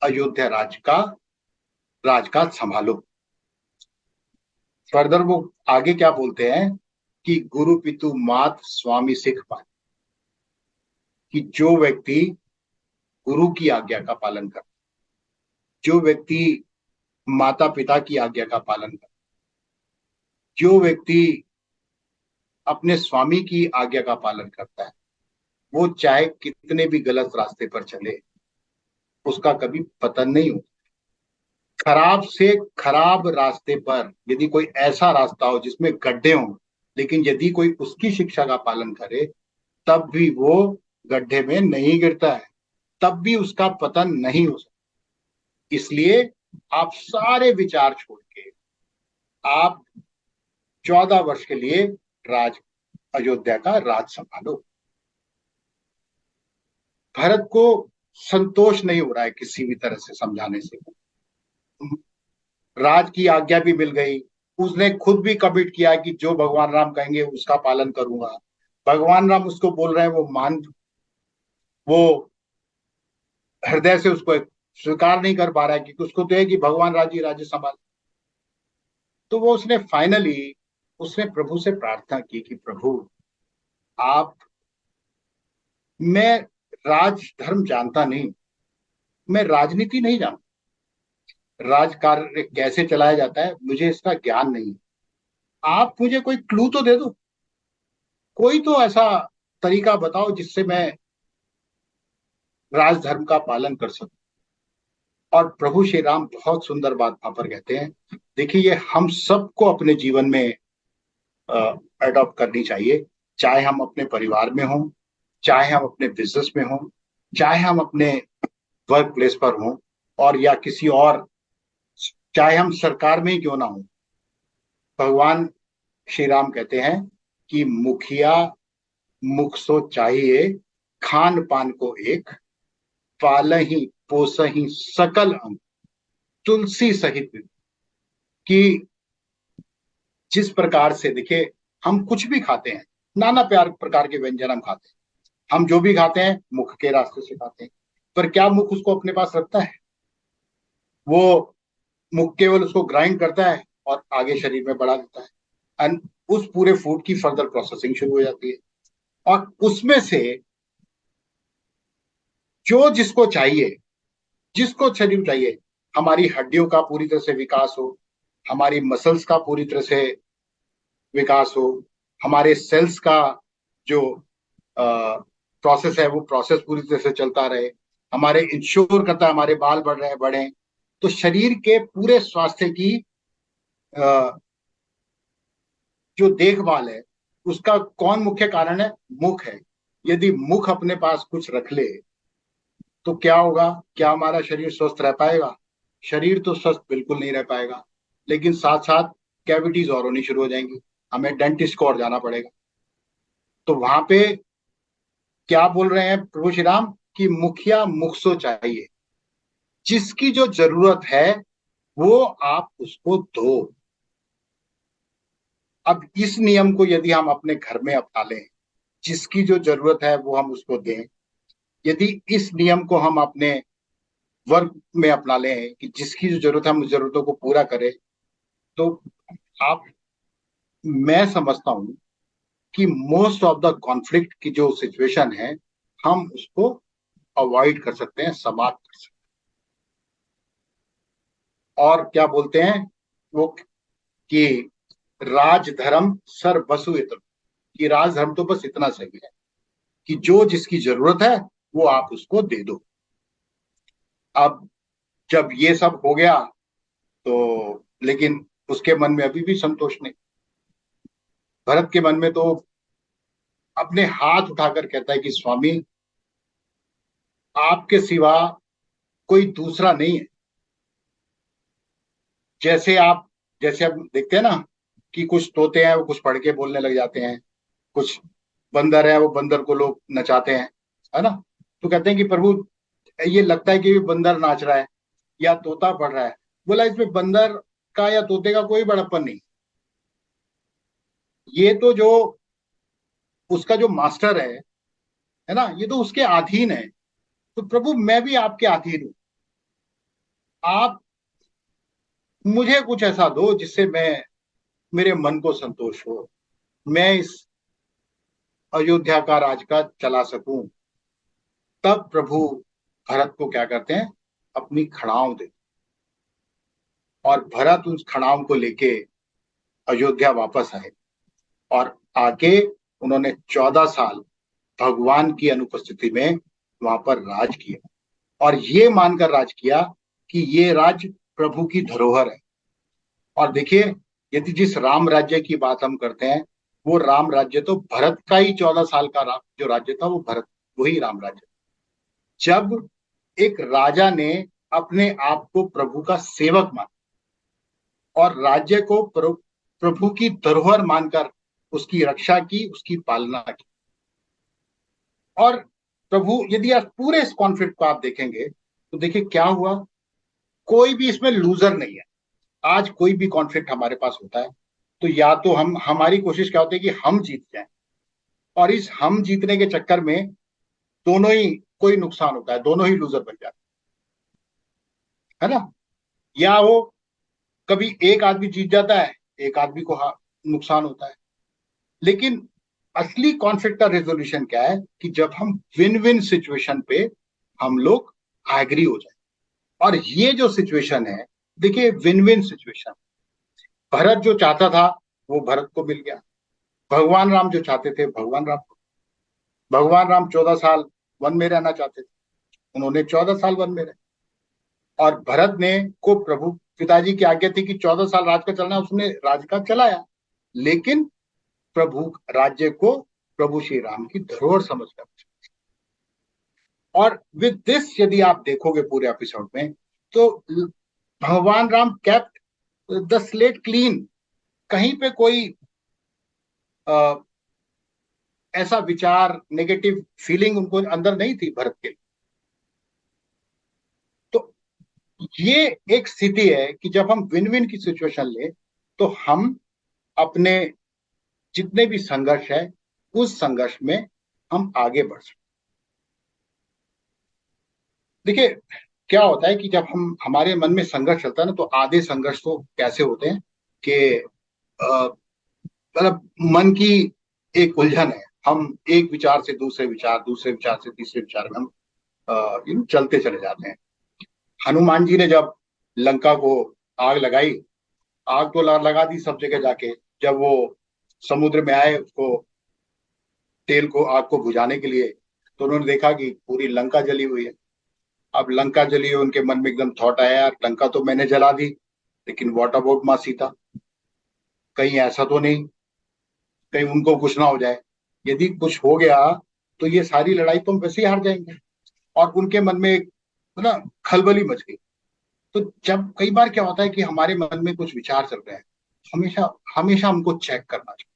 अयोध्या राजकाज संभालो। फर्दर वो आगे क्या बोलते हैं कि गुरु पितु मात स्वामी सिख पाए, कि जो व्यक्ति गुरु की आज्ञा का पालन करता, जो व्यक्ति माता पिता की आज्ञा का पालन करता, जो व्यक्ति अपने स्वामी की आज्ञा का पालन करता है, वो चाहे कितने भी गलत रास्ते पर चले उसका कभी पतन नहीं होता। खराब से खराब रास्ते पर यदि कोई ऐसा रास्ता हो जिसमें गड्ढे हों, लेकिन यदि कोई उसकी शिक्षा का पालन करे तब भी वो गड्ढे में नहीं गिरता है, तब भी उसका पतन नहीं हो सकता। इसलिए आप सारे विचार छोड़ के आप 14 वर्ष के लिए अयोध्या का राज संभालो। भरत को संतोष नहीं हो रहा है किसी भी तरह से समझाने से। राज की आज्ञा भी मिल गई, उसने खुद भी कमिट किया कि जो भगवान राम कहेंगे उसका पालन करूंगा। भगवान राम उसको बोल रहे हैं, वो हृदय से उसको स्वीकार नहीं कर पा रहा है, क्योंकि उसको तो है कि भगवान राज्य संभाल। तो वो उसने फाइनली प्रभु से प्रार्थना की कि प्रभु मैं राज धर्म जानता नहीं, मैं राजनीति नहीं जानता, राजकार्य कैसे चलाया जाता है मुझे इसका ज्ञान नहीं। आप मुझे कोई क्लू तो दे दो, कोई तो ऐसा तरीका बताओ जिससे मैं राजधर्म का पालन कर सकूं। और प्रभु श्री राम बहुत सुंदर बात वहां पर कहते हैं, देखिए ये हम सबको अपने जीवन में अडॉप्ट करनी चाहिए, चाहे हम अपने परिवार में हों, चाहे हम अपने बिजनेस में हों, चाहे हम अपने वर्क प्लेस पर हों, और या किसी और, चाहे हम सरकार में ही क्यों ना हो। भगवान श्री राम कहते हैं कि मुखिया मुख सो चाहिए, खान पान को एक, पालही पोसही सकल अंग, तुलसी सहित। कि जिस प्रकार से देखिए हम कुछ भी खाते हैं, नाना प्रकार के व्यंजन हम खाते हैं, हम जो भी खाते हैं मुख के रास्ते से खाते हैं, पर क्या मुख उसको अपने पास रखता है? वो मुख केवल उसको ग्राइंड करता है और आगे शरीर में बढ़ा देता है, एंड उस पूरे फूड की फर्दर प्रोसेसिंग शुरू हो जाती है। और उसमें से जो जिसको चाहिए, जिसको शरीर चाहिए, हमारी हड्डियों का पूरी तरह से विकास हो, हमारी मसल्स का पूरी तरह से विकास हो, हमारे सेल्स का जो प्रोसेस है वो प्रोसेस पूरी तरह से चलता रहे, हमारे इंश्योर करता है हमारे बाल बढ़ रहे हैं बढ़े। तो शरीर के पूरे स्वास्थ्य की जो देखभाल है उसका कौन मुख्य कारण है? मुख है। यदि मुख अपने पास कुछ रख ले तो क्या होगा? क्या हमारा शरीर स्वस्थ रह पाएगा? शरीर तो स्वस्थ बिल्कुल नहीं रह पाएगा, लेकिन साथ साथ कैविटीज और होनी शुरू हो जाएंगी, हमें डेंटिस्ट को और जाना पड़ेगा। तो वहां पे क्या बोल रहे हैं प्रभु श्री राम कि मुखिया मुख सो चाहिए, जिसकी जो जरूरत है वो आप उसको दो। अब इस नियम को यदि हम अपने घर में अपना लें, जिसकी जो जरूरत है वो हम उसको दें, यदि इस नियम को हम अपने वर्क में अपना लें कि जिसकी जो जरूरत है हम उस जरूरतों को पूरा करें, तो मैं समझता हूं कि मोस्ट ऑफ द कॉन्फ्लिक्ट की जो सिचुएशन है हम उसको अवॉइड कर सकते हैं, समाप्त कर सकते हैं। और क्या बोलते हैं वो कि राजधर्म सर्वसु इतम, कि राजधर्म तो बस इतना सही है कि जो जिसकी जरूरत है वो आप उसको दे दो। अब जब ये सब हो गया तो लेकिन उसके मन में अभी भी संतोष नहीं। भरत के मन में तो अपने हाथ उठाकर कहता है कि स्वामी आपके सिवा कोई दूसरा नहीं है। जैसे हम देखते हैं ना कि कुछ तोते हैं वो कुछ पढ़ के बोलने लग जाते हैं, कुछ बंदर है वो बंदर को लोग नचाते हैं, है ना। तो कहते हैं कि प्रभु ये लगता है कि बंदर नाच रहा है या तोता पढ़ रहा है। बोला इसमें बंदर का या तोते का कोई बड़प्पन नहीं, ये तो जो उसका जो मास्टर है ना, ये तो उसके अधीन है। तो प्रभु मैं भी आपके अधीन हूं, आप मुझे कुछ ऐसा दो जिससे मेरे मन को संतोष हो, मैं इस अयोध्या का राज का चला सकूं। तब प्रभु भरत को क्या करते हैं? अपनी खड़ाऊं देते, और भरत उस खड़ाऊं को लेके अयोध्या वापस आए और आके उन्होंने 14 साल भगवान की अनुपस्थिति में वहां पर राज किया, और ये मानकर राज किया कि ये राज प्रभु की धरोहर है। और देखिए, यदि जिस राम राज्य की बात हम करते हैं, वो राम राज्य तो भरत का ही 14 साल का जो राज्य था वो भरत वही राम राज्य। जब एक राजा ने अपने आप को प्रभु का सेवक माना और राज्य को प्रभु की धरोहर मानकर उसकी रक्षा की, उसकी पालना की। और प्रभु यदि आज पूरे इस कॉन्फ्लिक्ट को आप देखेंगे तो देखिए क्या हुआ, कोई भी इसमें लूजर नहीं है। आज कोई भी कॉन्फ्लिक्ट हमारे पास होता है तो या तो हमारी कोशिश क्या होती है कि हम जीत जाएं, और इस हम जीतने के चक्कर में दोनों ही कोई नुकसान होता है, दोनों ही लूजर बन जाते है ना। या वो कभी एक आदमी जीत जाता है, एक आदमी को नुकसान होता है। लेकिन असली कॉन्फ्लिक्ट का रेजोल्यूशन क्या है कि जब हम विन विन सिचुएशन पे हम लोग एग्री हो जाए। और ये जो सिचुएशन है, देखिए विन विन सिचुएशन, भरत जो चाहता था वो भरत को मिल गया, भगवान राम जो चाहते थे भगवान राम 14 साल वन में रहना चाहते थे, उन्होंने 14 साल वन में रहे। और भरत ने को प्रभु पिताजी की आज्ञा थी कि 14 साल राज का चलना, उसने राज का चलाया, लेकिन प्रभु राज्य को प्रभु श्री राम की धरोहर समझकर। और विद दिस यदि आप देखोगे पूरे एपिसोड में तो भगवान Ram kept the slate clean, कहीं पे कोई ऐसा विचार, नेगेटिव फीलिंग उनको अंदर नहीं थी भरत के। तो ये एक स्थिति है कि जब हम विन विन की सिचुएशन ले तो हम अपने जितने भी संघर्ष है उस संघर्ष में हम आगे बढ़ सकते। देखिए क्या होता है कि जब हमारे मन में संघर्ष चलता है ना, तो आधे संघर्ष तो कैसे होते हैं कि मतलब मन की एक उलझन है, हम एक विचार से दूसरे विचार, दूसरे विचार से तीसरे विचार में हम चलते चले जाते हैं। हनुमान जी ने जब लंका को आग लगाई, आग तो लगा दी सब जगह जाके, जब वो समुद्र में आए उसको तेल को आग को बुझाने के लिए, तो उन्होंने देखा कि पूरी लंका जली हुई है। अब लंका जली हुई, उनके मन में एकदम थॉट आया, यार लंका तो मैंने जला दी, लेकिन व्हाट अबाउट माँ सीता, कहीं ऐसा तो नहीं, कहीं उनको कुछ ना हो जाए, यदि कुछ हो गया तो ये सारी लड़ाई तो हम वैसे ही हार जाएंगे। और उनके मन में एक ना खलबली मच गई। तो जब कई बार क्या होता है कि हमारे मन में कुछ विचार चल रहे हैं, हमेशा हमेशा हमको चेक करना चाहिए,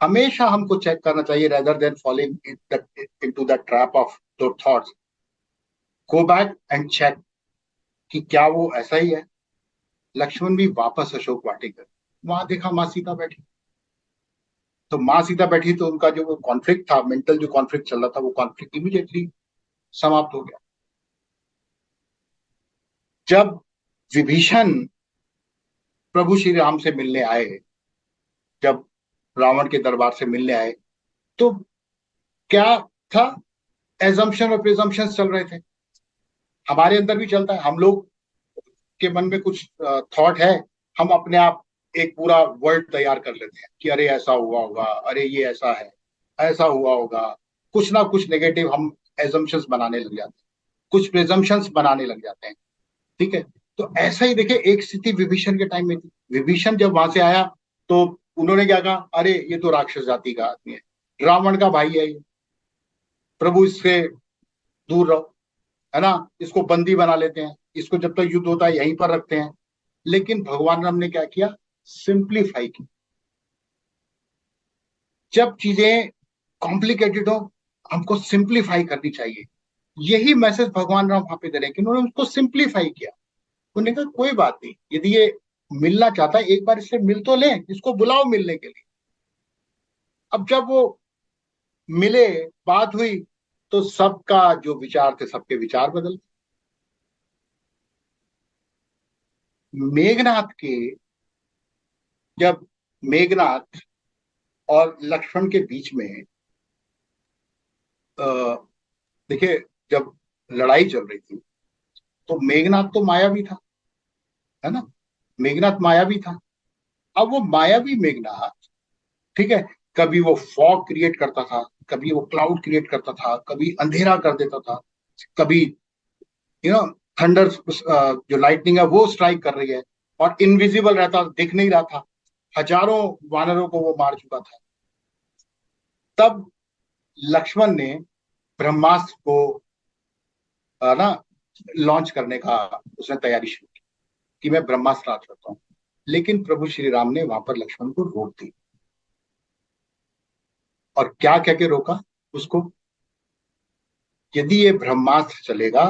हमेशा हमको चेक करना चाहिए, rather than falling into the trap of दो thoughts. Go back and check कि क्या वो ऐसा ही है। लक्ष्मण भी वापस अशोक वाटिका, वहां देखा माँ सीता बैठी, तो माँ सीता बैठी तो उनका जो वो कॉन्फ्लिक्ट था, मेंटल जो कॉन्फ्लिक्ट चल रहा था, वो कॉन्फ्लिक्ट इमीडिएटली समाप्त हो गया। जब विभीषण प्रभु श्री राम से मिलने आए, जब रावण के दरबार से मिलने आए, तो क्या था, एजम्पशन और प्रिजम्पशन चल रहे थे। हमारे अंदर भी चलता है, हम लोग के मन में कुछ थॉट है, हम अपने आप एक पूरा वर्ल्ड तैयार कर लेते हैं कि अरे ऐसा हुआ होगा, अरे ये ऐसा है, ऐसा हुआ होगा, कुछ ना कुछ नेगेटिव हम एजम्पशंस बनाने लग जाते हैं, कुछ प्रिजम्पशंस बनाने लग जाते हैं। ठीक है, तो ऐसा ही देखिए एक स्थिति विभीषण के टाइम में थी। विभीषण जब वहां से आया तो उन्होंने क्या कहा, अरे ये तो राक्षस जाति का आदमी है, रावण का भाई है ये, प्रभु इससे दूर रहो, है ना, इसको बंदी बना लेते हैं, इसको जब तक युद्ध होता है यहीं पर रखते हैं। लेकिन भगवान राम ने क्या किया, सिंप्लीफाई की। जब चीजें कॉम्प्लिकेटेड हो, हमको सिंप्लीफाई करनी चाहिए। यही मैसेज भगवान राम वहां पे दे रहे हैं कि उन्होंने उसको सिंप्लीफाई किया। उन्होंने कहा कोई बात नहीं, यदि ये मिलना चाहता है एक बार इससे मिल तो लें, इसको बुलाओ मिलने के लिए। अब जब वो मिले, बात हुई, तो सबका जो विचार थे, सबके विचार बदल गए। मेघनाथ के, जब मेघनाथ और लक्ष्मण के बीच में देखिए जब लड़ाई चल रही थी, तो मेघनाथ तो मायावी था, है ना, मेघनाथ मायावी था। अब वो मायावी मेघनाथ, ठीक है, कभी वो फॉग क्रिएट करता था, कभी वो क्लाउड क्रिएट करता था, कभी अंधेरा कर देता था, कभी थंडर, जो लाइटनिंग है वो स्ट्राइक कर रही है, और इनविजिबल रहता, दिख नहीं रहा था। हजारों वानरों को वो मार चुका था। तब लक्ष्मण ने ब्रह्मास्त्र को ना लॉन्च करने का उसने तैयारी शुरू की कि मैं ब्रह्मास्त्र लॉन्च करता हूं। लेकिन प्रभु श्री राम ने वहां पर लक्ष्मण को रोक दी। और क्या कह के रोका उसको, यदि ये ब्रह्मास्त्र चलेगा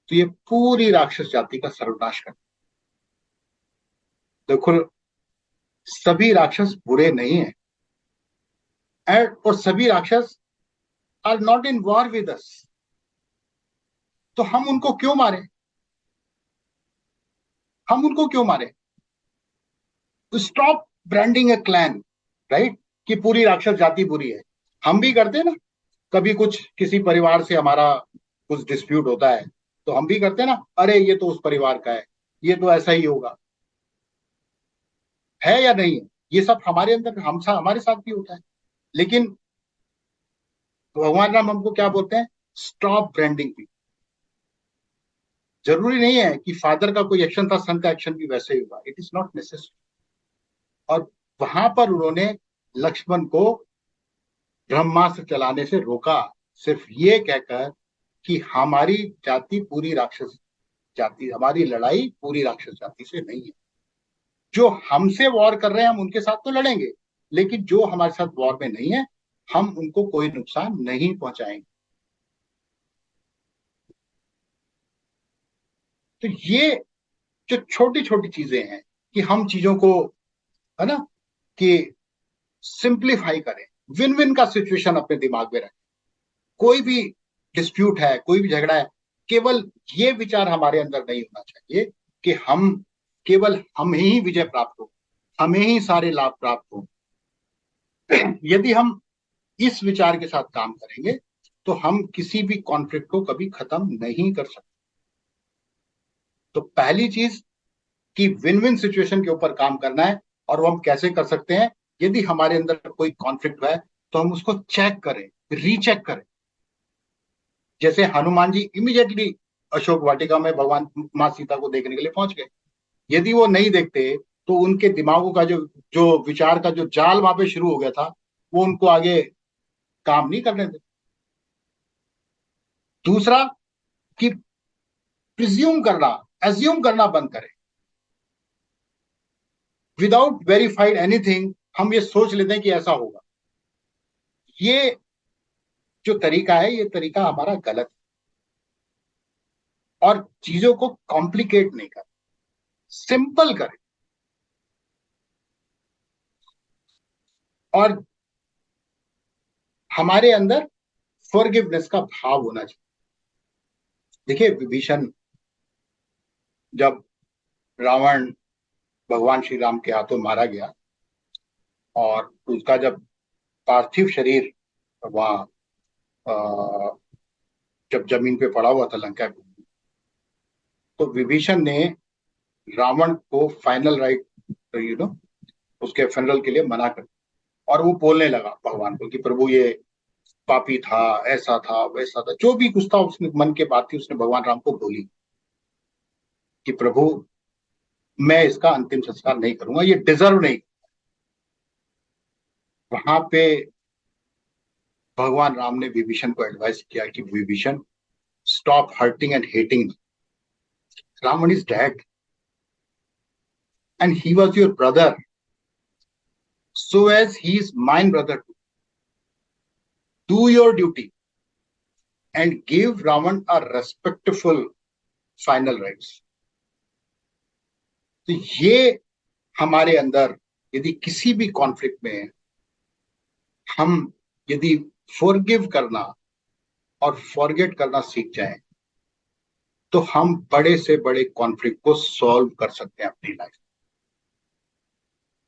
तो ये पूरी राक्षस जाति का सर्वनाश कर। देखो, सभी राक्षस बुरे नहीं है, और सभी राक्षस are not in war with us. तो हम उनको क्यों मारे, हम उनको क्यों मारे? Stop branding a clan, right, कि पूरी राक्षस जाति बुरी है। हम भी करते हैं ना, कभी कुछ किसी परिवार से हमारा कुछ डिस्प्यूट होता है तो हम भी करते हैं ना, अरे ये तो उस परिवार का है, ये तो ऐसा ही होगा, है या नहीं है? ये सब हमारे अंदर, हमारे साथ भी होता है। लेकिन भगवान राम हमको क्या बोलते हैं, स्टॉप ब्रांडिंग पीपल। जरूरी नहीं है कि फादर का कोई एक्शन था, सन का एक्शन भी वैसे ही होगा, इट इज नॉट नेसेसरी। और वहां पर उन्होंने लक्ष्मण को ब्रह्मास्त्र चलाने से रोका, सिर्फ ये कहकर कि हमारी जाति पूरी राक्षस जाति, हमारी लड़ाई पूरी राक्षस जाति से नहीं है। जो हमसे वॉर कर रहे हैं हम उनके साथ तो लड़ेंगे, लेकिन जो हमारे साथ वॉर में नहीं है हम उनको कोई नुकसान नहीं पहुंचाएंगे। तो ये जो छोटी छोटी चीजें हैं कि हम चीजों को, है ना, कि सिंप्लीफाई करें, विन विन का सिचुएशन अपने दिमाग में रखें। कोई भी डिस्प्यूट है, कोई भी झगड़ा है, केवल ये विचार हमारे अंदर नहीं होना चाहिए कि हम केवल हम ही विजय प्राप्त हो, हमें ही सारे लाभ प्राप्त हो। यदि हम इस विचार के साथ काम करेंगे तो हम किसी भी कॉन्फ्लिक्ट को कभी खत्म नहीं कर सकते। तो पहली चीज कि विन विन सिचुएशन के ऊपर काम करना है। और वो हम कैसे कर सकते हैं? यदि हमारे अंदर कोई कॉन्फ्लिक्ट है तो हम उसको चेक करें, रीचेक करें। जैसे हनुमान जी इमीडिएटली अशोक वाटिका में भगवान माँ सीता को देखने के लिए पहुंच गए। यदि वो नहीं देखते तो उनके दिमागों का जो जो विचार का जो जाल वहां पे शुरू हो गया था, वो उनको आगे काम नहीं करने देते। दूसरा कि प्रिज्यूम करना, एज्यूम करना बंद करें। विदाउट वेरीफाइड एनीथिंग हम ये सोच लेते हैं कि ऐसा होगा। ये जो तरीका है, ये तरीका हमारा गलत है। और चीजों को कॉम्प्लिकेट नहीं करें, सिंपल करें। और हमारे अंदर फॉरगिवनेस का भाव होना चाहिए। देखिए, विभीषण, जब रावण भगवान श्री राम के हाथों मारा गया और उसका जब पार्थिव शरीर वहां जब जमीन पे पड़ा हुआ था लंका में, तो विभीषण ने रावण को फाइनल राइट उसके फनरल के लिए मना कर, और वो बोलने लगा भगवान को कि प्रभु ये पापी था, ऐसा था, वैसा था, जो भी कुछ था उसने मन के बात थी, उसने भगवान राम को बोली कि प्रभु मैं इसका अंतिम संस्कार नहीं करूंगा, ये डिजर्व नहीं। वहां पे भगवान राम ने विभीषण को एडवाइस किया कि Vibhishan, stop hurting and hating. Ravan is dead and he was your brother, so as he is mine brother too. Do your duty and give Ravan a respectful final rights. तो ये हमारे अंदर यदि किसी भी कॉन्फ्लिक्ट में हम यदि फॉरगिव करना और फॉरगेट करना सीख जाएं, तो हम बड़े से बड़े कॉन्फ्लिक्ट को सॉल्व कर सकते हैं अपनी लाइफ।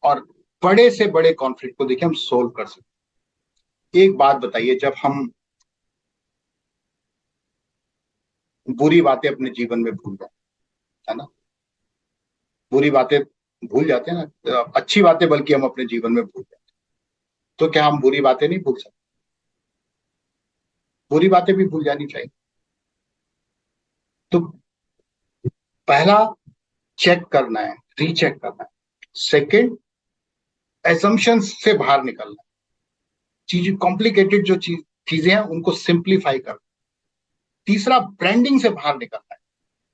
और बड़े से बड़े कॉन्फ्लिक्ट को देखिए हम सोल्व कर सकते। एक बात बताइए, जब हम बुरी बातें अपने जीवन में भूल जाते है ना, बुरी बातें भूल जाते हैं ना, अच्छी बातें बल्कि हम अपने जीवन में भूल जाते हैं, तो क्या हम बुरी बातें नहीं भूल सकते? बुरी बातें भी भूल जानी चाहिए। तो पहला चेक करना है, रीचेक करना है। सेकंड, एजम्पशंस से बाहर निकलना, चीजें कॉम्प्लिकेटेड जो चीजें हैं उनको सिंप्लीफाई करना। तीसरा, ब्रांडिंग से बाहर निकलना है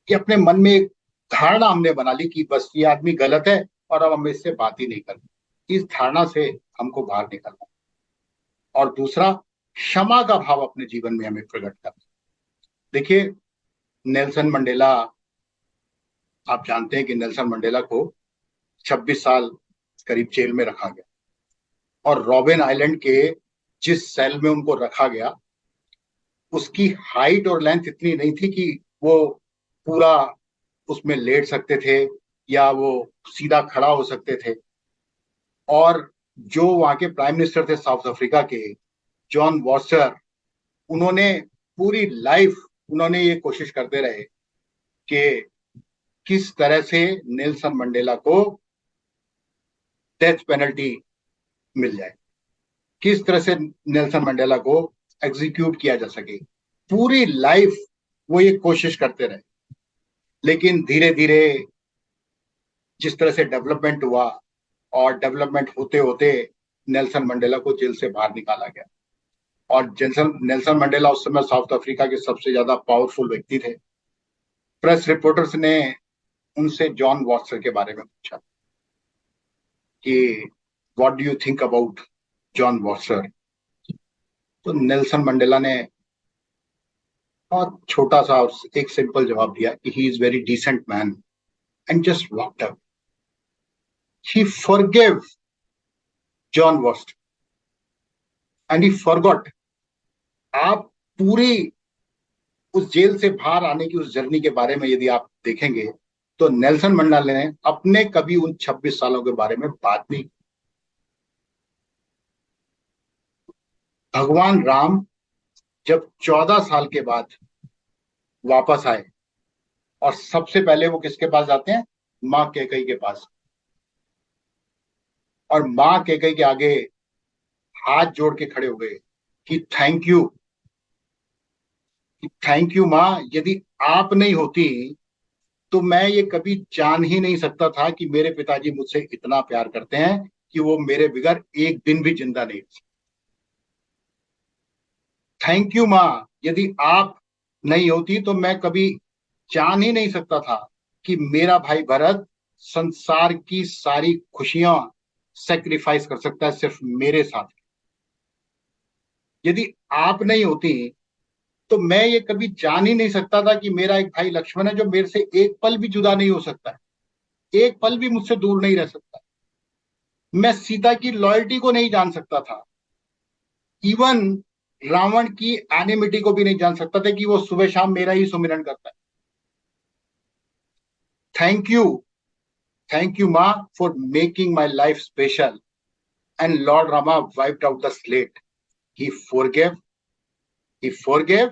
कि अपने मन में एक धारणा हमने बना ली कि बस ये आदमी गलत है और अब हम इससे बात ही नहीं करनी। इस धारणा से हमको बाहर निकलना है। और दूसरा, क्षमा का भाव अपने जीवन में हमें प्रकट करना। देखिए, नेल्सन मंडेला, आप जानते हैं कि नेल्सन मंडेला को 26 साल करीब जेल में रखा गया, और रॉबिन आइलैंड के जिस सेल में उनको रखा गया उसकी हाइट और लेंथ इतनी नहीं थी कि वो पूरा उसमें लेट सकते थे या वो सीधा खड़ा हो सकते थे। और जो वहां के प्राइम मिनिस्टर थे साउथ अफ्रीका के, जॉन वॉर्सर, उन्होंने पूरी लाइफ उन्होंने ये कोशिश करते रहे कि किस तरह से नेल्सन मंडेला को डेथ पेनल्टी मिल जाए, किस तरह से नेल्सन मंडेला को एग्जीक्यूट किया जा सके। पूरी लाइफ वो ये कोशिश करते रहे, लेकिन धीरे धीरे जिस तरह से डेवलपमेंट हुआ, और डेवलपमेंट होते होते नेल्सन मंडेला को जेल से बाहर निकाला गया। और नेल्सन मंडेला उस समय साउथ अफ्रीका के सबसे ज्यादा पावरफुल व्यक्ति थे। प्रेस रिपोर्टर्स ने उनसे जॉन वॉट्सर के बारे में पूछा कि what do you think about John Vorster. तो नेल्सन मंडेला ने बहुत छोटा सा और एक सिंपल जवाब दिया कि he is very decent man and just walked up. He forgive John Vorster and he forgot. आप पूरी उस जेल से बाहर आने की उस जर्नी के बारे में यदि आप देखेंगे तो नेल्सन मंडेला ने अपने कभी उन 26 सालों के बारे में बात नहीं। भगवान राम जब 14 साल के बाद वापस आए और सबसे पहले वो किसके पास जाते हैं? माँ कैकेयी के पास। और माँ कैकेयी के आगे हाथ जोड़ के खड़े हो गए कि थैंक यू माँ, यदि आप नहीं होती तो मैं ये कभी जान ही नहीं सकता था कि मेरे पिताजी मुझसे इतना प्यार करते हैं कि वो मेरे बगैर एक दिन भी जिंदा नहीं रह सकते। थैंक यू माँ, यदि आप नहीं होती तो मैं कभी जान ही नहीं सकता था कि मेरा भाई भरत संसार की सारी खुशियां सेक्रीफाइस कर सकता है सिर्फ मेरे साथ। यदि आप नहीं होती तो मैं ये कभी जान ही नहीं सकता था कि मेरा एक भाई लक्ष्मण है जो मेरे से एक पल भी जुदा नहीं हो सकता है, एक पल भी मुझसे दूर नहीं रह सकता। मैं सीता की लॉयल्टी को नहीं जान सकता था, इवन रावण की एनिमिटी को भी नहीं जान सकता था कि वो सुबह शाम मेरा ही सुमिरन करता है। थैंक यू माँ for making my life special. And Lord Rama wiped out the slate. He forgave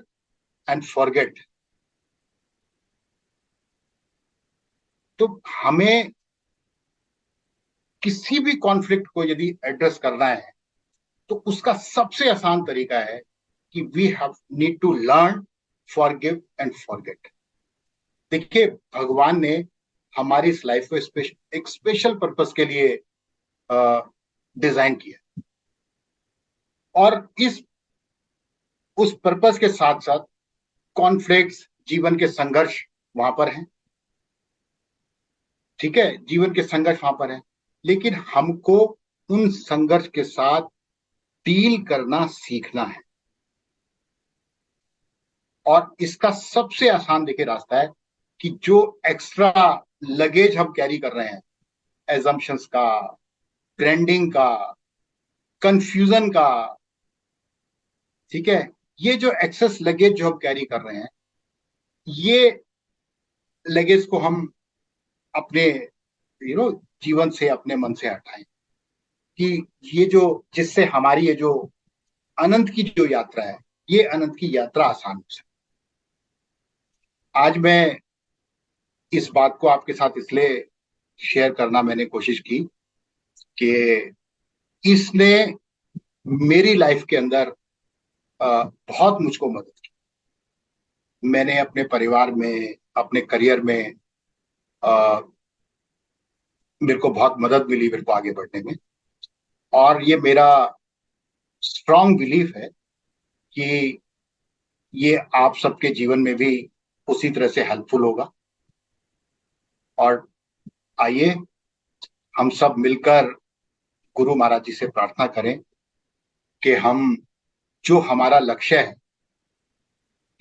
and forget। तो हमें किसी भी कॉन्फ्लिक्ट को यदि एड्रेस करना है तो उसका सबसे आसान तरीका है कि we have need to learn forgive and forget. देखिए, भगवान ने हमारी इस लाइफ को एक स्पेशल पर्पस के लिए डिजाइन किया, और उस पर्पस के साथ साथ कॉन्फ्लिक्ट्स, जीवन के संघर्ष वहां पर हैं। ठीक है, जीवन के संघर्ष वहां पर हैं, लेकिन हमको उन संघर्ष के साथ डील करना सीखना है। और इसका सबसे आसान देखिए रास्ता है कि जो एक्स्ट्रा लगेज हम कैरी कर रहे हैं, एजम्पशंस का, ग्रैंडिंग का, कंफ्यूजन का, ठीक है, ये जो एक्सेस लगेज जो हम कैरी कर रहे हैं, ये लगेज को हम अपने जीवन से, अपने मन से हटाएं कि ये जो जिससे हमारी ये जो अनंत की जो यात्रा है, ये अनंत की यात्रा आसान हो सके। आज मैं इस बात को आपके साथ इसलिए शेयर करना मैंने कोशिश की कि इसने मेरी लाइफ के अंदर बहुत मुझको मदद की। मैंने अपने परिवार में, अपने करियर में मेरे को बहुत मदद मिली मेरे को आगे बढ़ने में। और ये मेरा स्ट्रॉन्ग बिलीफ है कि ये आप सबके जीवन में भी उसी तरह से हेल्पफुल होगा। और आइए हम सब मिलकर गुरु महाराज जी से प्रार्थना करें कि हम जो हमारा लक्ष्य है,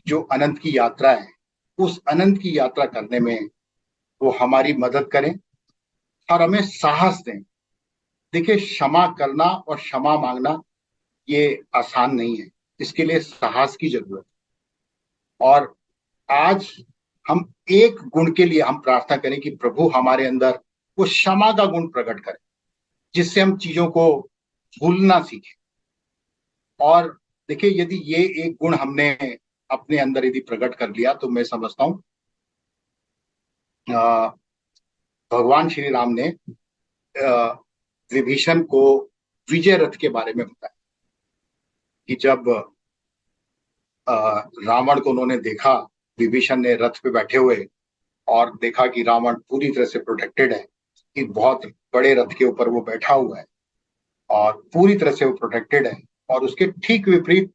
जो अनंत की यात्रा है, उस अनंत की यात्रा करने में वो हमारी मदद करें और हमें साहस दें। देखिए, क्षमा करना और क्षमा मांगना ये आसान नहीं है, इसके लिए साहस की जरूरत है। और आज हम एक गुण के लिए हम प्रार्थना करें कि प्रभु हमारे अंदर वो क्षमा का गुण प्रकट करे, जिससे हम चीजों को भूलना सीखें। और देखिए, यदि ये एक गुण हमने अपने अंदर यदि प्रकट कर लिया तो मैं समझता हूं भगवान श्री राम ने विभीषण को विजय रथ के बारे में बताया कि जब रावण को उन्होंने देखा, विभीषण ने रथ पे बैठे हुए और देखा कि रावण पूरी तरह से प्रोटेक्टेड है, एक बहुत बड़े रथ के ऊपर वो बैठा हुआ है और पूरी तरह से वो प्रोटेक्टेड है, और उसके ठीक विपरीत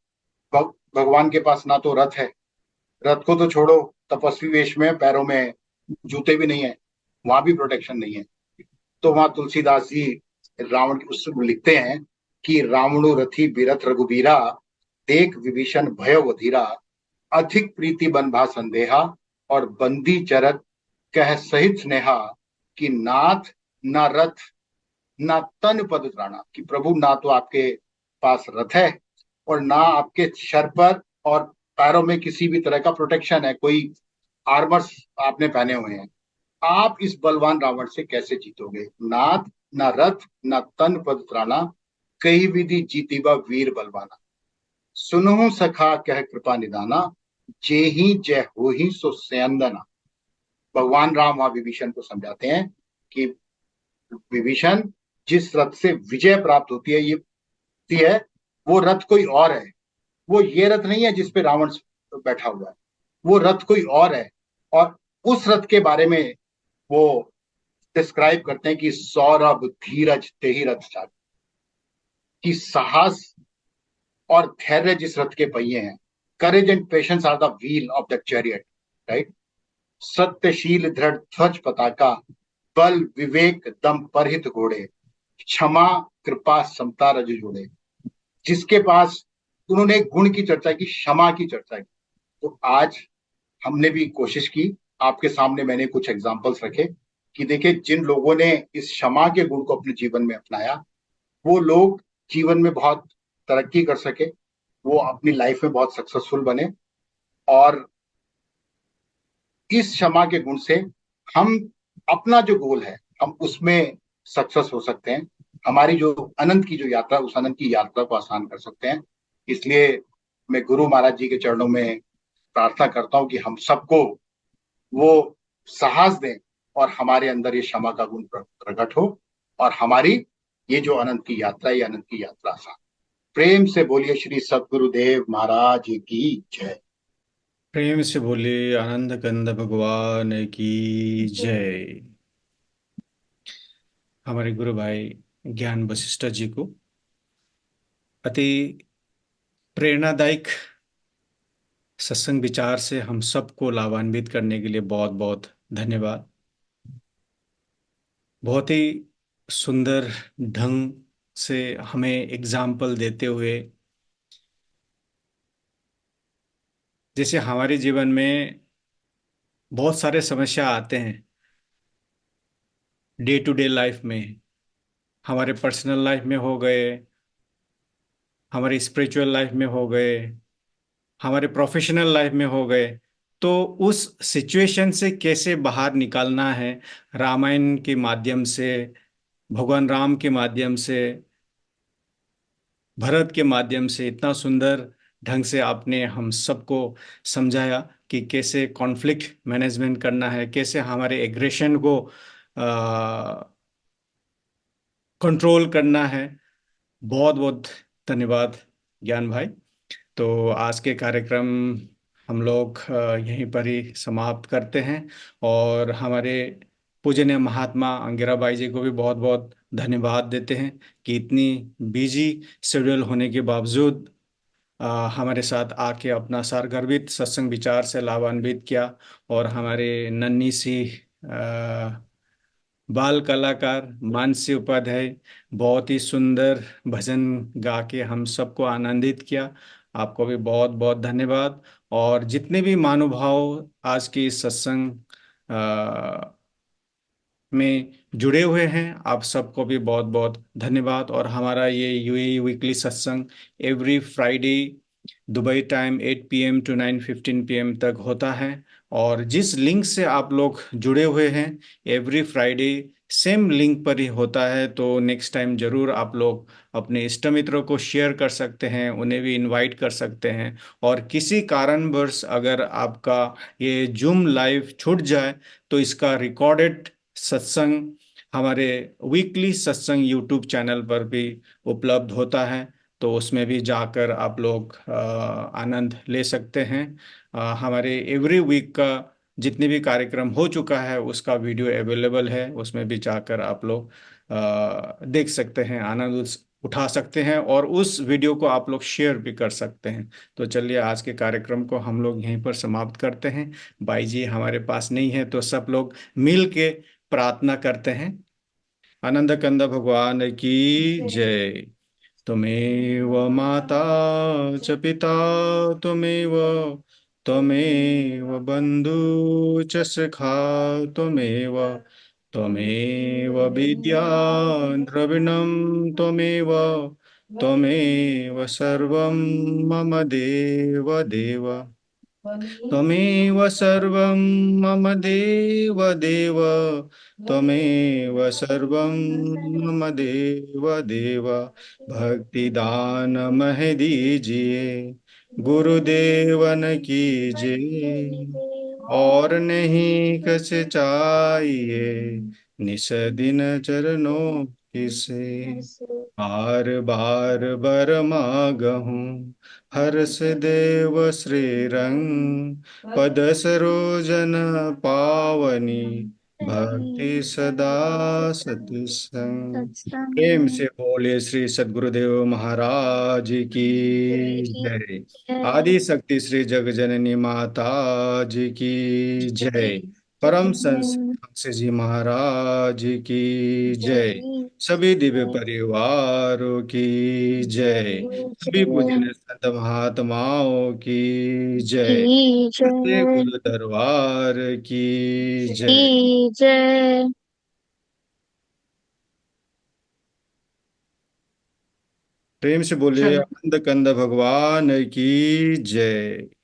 भगवान के पास ना तो रथ है, रथ को तो छोड़ो, तपस्वी वेश में, पैरों में जूते भी नहीं है, वहां भी प्रोटेक्शन नहीं है। तो वहां तुलसीदास जी रावण उसमें लिखते हैं कि रावणु रथी बिरथ रघुबीरा, देख विभीषण भय वधीरा, अधिक प्रीति बनभा संदेहा, और बंदी चरत कह सहित स्नेहा, कि नाथ ना रथ ना तन पद त्राणा, कि प्रभु ना तो आपके पास रथ है और ना आपके सर पर और पैरों में किसी भी तरह का प्रोटेक्शन है, कोई आर्मर्स आपने पहने हुए हैं, आप इस बलवान रावण से कैसे जीतोगे। नाथ ना रथ ना तन पद त्राणा, कई विधि जीतीबा वीर बलवाना। सुनहु सखा कह कृपा निदाना, जेहि जय होहि सो सयंदना। भगवान राम वहां विभीषण को समझाते हैं कि विभीषण, जिस रथ से विजय प्राप्त होती है वो रथ कोई और है। वो ये रथ नहीं है जिसपे रावण बैठा हुआ है, वो रथ कोई और है। और उस रथ के बारे में वो डिस्क्राइब करते हैं कि सौरभ धीरज तेहि रथ चाल, कि साहस और धैर्य जिस रथ के पहिए हैं, courage and patience are the wheel of the chariot, right. सत्यशील दृढ़ ध्वज पताका, बल विवेक दम परहित घोड़े, क्षमा कृपा समता रज जोड़े। जिसके पास, उन्होंने एक गुण की चर्चा की, क्षमा की चर्चा की। तो आज हमने भी कोशिश की, आपके सामने मैंने कुछ एग्जाम्पल्स रखे कि देखिए, जिन लोगों ने इस क्षमा के गुण को अपने जीवन में अपनाया, वो लोग जीवन में बहुत तरक्की कर सके, वो अपनी लाइफ में बहुत सक्सेसफुल बने। और इस क्षमा के गुण से हम अपना जो गोल है, हम उसमें सक्सेस हो सकते हैं। हमारी जो अनंत की जो यात्रा, उस अनंत की यात्रा को आसान कर सकते हैं। इसलिए मैं गुरु महाराज जी के चरणों में प्रार्थना करता हूं कि हम सबको वो साहस दें और हमारे अंदर ये क्षमा का गुण प्रकट हो, और हमारी ये जो अनंत की यात्रा, ये अनंत की यात्रा आसान। प्रेम से बोलिए श्री सद्गुरुदेव महाराज की जय। प्रेम से बोलिए आनंद कंद भगवान की जय। हमारे गुरु भाई ज्ञान वशिष्ठ जी को अति प्रेरणादायक सत्संग विचार से हम सबको लाभान्वित करने के लिए बहुत बहुत धन्यवाद। बहुत ही सुंदर ढंग से हमें एग्जाम्पल देते हुए, जैसे हमारे जीवन में बहुत सारे समस्या आते हैं डे टू डे लाइफ में, हमारे पर्सनल लाइफ में हो गए, हमारी स्पिरिचुअल लाइफ में हो गए, हमारे प्रोफेशनल लाइफ में हो गए। तो उस सिचुएशन से कैसे बाहर निकालना है, रामायण के माध्यम से, भगवान राम के माध्यम से, भरत के माध्यम से इतना सुंदर ढंग से आपने हम सबको समझाया कि कैसे कॉन्फ्लिक्ट मैनेजमेंट करना है, कैसे हमारे एग्रेशन को कंट्रोल करना है। बहुत बहुत धन्यवाद ज्ञान भाई। तो आज के कार्यक्रम हम लोग यहीं पर ही समाप्त करते हैं, और हमारे पूजनीय महात्मा अंगिरा बाई जी को भी बहुत बहुत धन्यवाद देते हैं कि इतनी बिजी शेड्यूल होने के बावजूद हमारे साथ आके अपना सारगर्भित सत्संग विचार से लाभान्वित किया, और हमारे नन्ही सी बाल कलाकार मानसी उपाध्याय बहुत ही सुंदर भजन गा के हम सबको आनंदित किया। आपको भी बहुत बहुत धन्यवाद। और जितने भी महानुभाव आज की इस सत्संग में जुड़े हुए हैं, आप सबको भी बहुत बहुत धन्यवाद। और हमारा ये यूएई वीकली सत्संग every Friday Dubai time 8 PM to 9:15 PM तक होता है। और जिस लिंक से आप लोग जुड़े हुए हैं, एवरी फ्राइडे सेम लिंक पर ही होता है। तो नेक्स्ट टाइम जरूर आप लोग अपने इष्ट मित्रों को शेयर कर सकते हैं, उन्हें भी इनवाइट कर सकते हैं। और किसी कारणवश अगर आपका ये जूम लाइव छूट जाए, तो इसका रिकॉर्डेड सत्संग हमारे वीकली सत्संग यूट्यूब चैनल पर भी उपलब्ध होता है। तो उसमें भी जाकर आप लोग आनंद ले सकते हैं। हमारे एवरी वीक का जितने भी कार्यक्रम हो चुका है उसका वीडियो अवेलेबल है, उसमें भी जाकर आप लोग देख सकते हैं, आनंद उठा सकते हैं, और उस वीडियो को आप लोग शेयर भी कर सकते हैं। तो चलिए आज के कार्यक्रम को हम लोग यहीं पर समाप्त करते हैं। बाई जी हमारे पास नहीं है, तो सब लोग मिल के प्रार्थना करते हैं। आनंद कंद भगवान की जय। त्वमेव माता च पिता त्वमेव, त्वमेव बन्धु च सखा त्वमेव, त्वमेव विद्या द्रविणं त्वमेव, त्वमेव सर्वं मम देव देव। त्वमेव सर्वं मम देव देव, त्वमेव सर्वं मम देव देव। भक्तिदान मह दीजिए, गुरुदेवन कीजिए, और नहीं कछ चाहिए, निस दिन चरणों की से। बार बार बर मागहूँ, हर्ष देव श्री रंग, पद सरोजन पावनी, भक्ति सदा सत्संग। प्रेम से बोले श्री सद्गुरुदेव महाराज की जय। आदि शक्ति श्री जग जननी माता जी की जय। परम संत जी महाराज की जय। सभी दिव्य परिवारों की जय। सभी पूजनीय संत महात्माओं की जय। सत्य गुरु दरबार की जय। जय। प्रेम से बोलिए आनंद कंद भगवान की जय।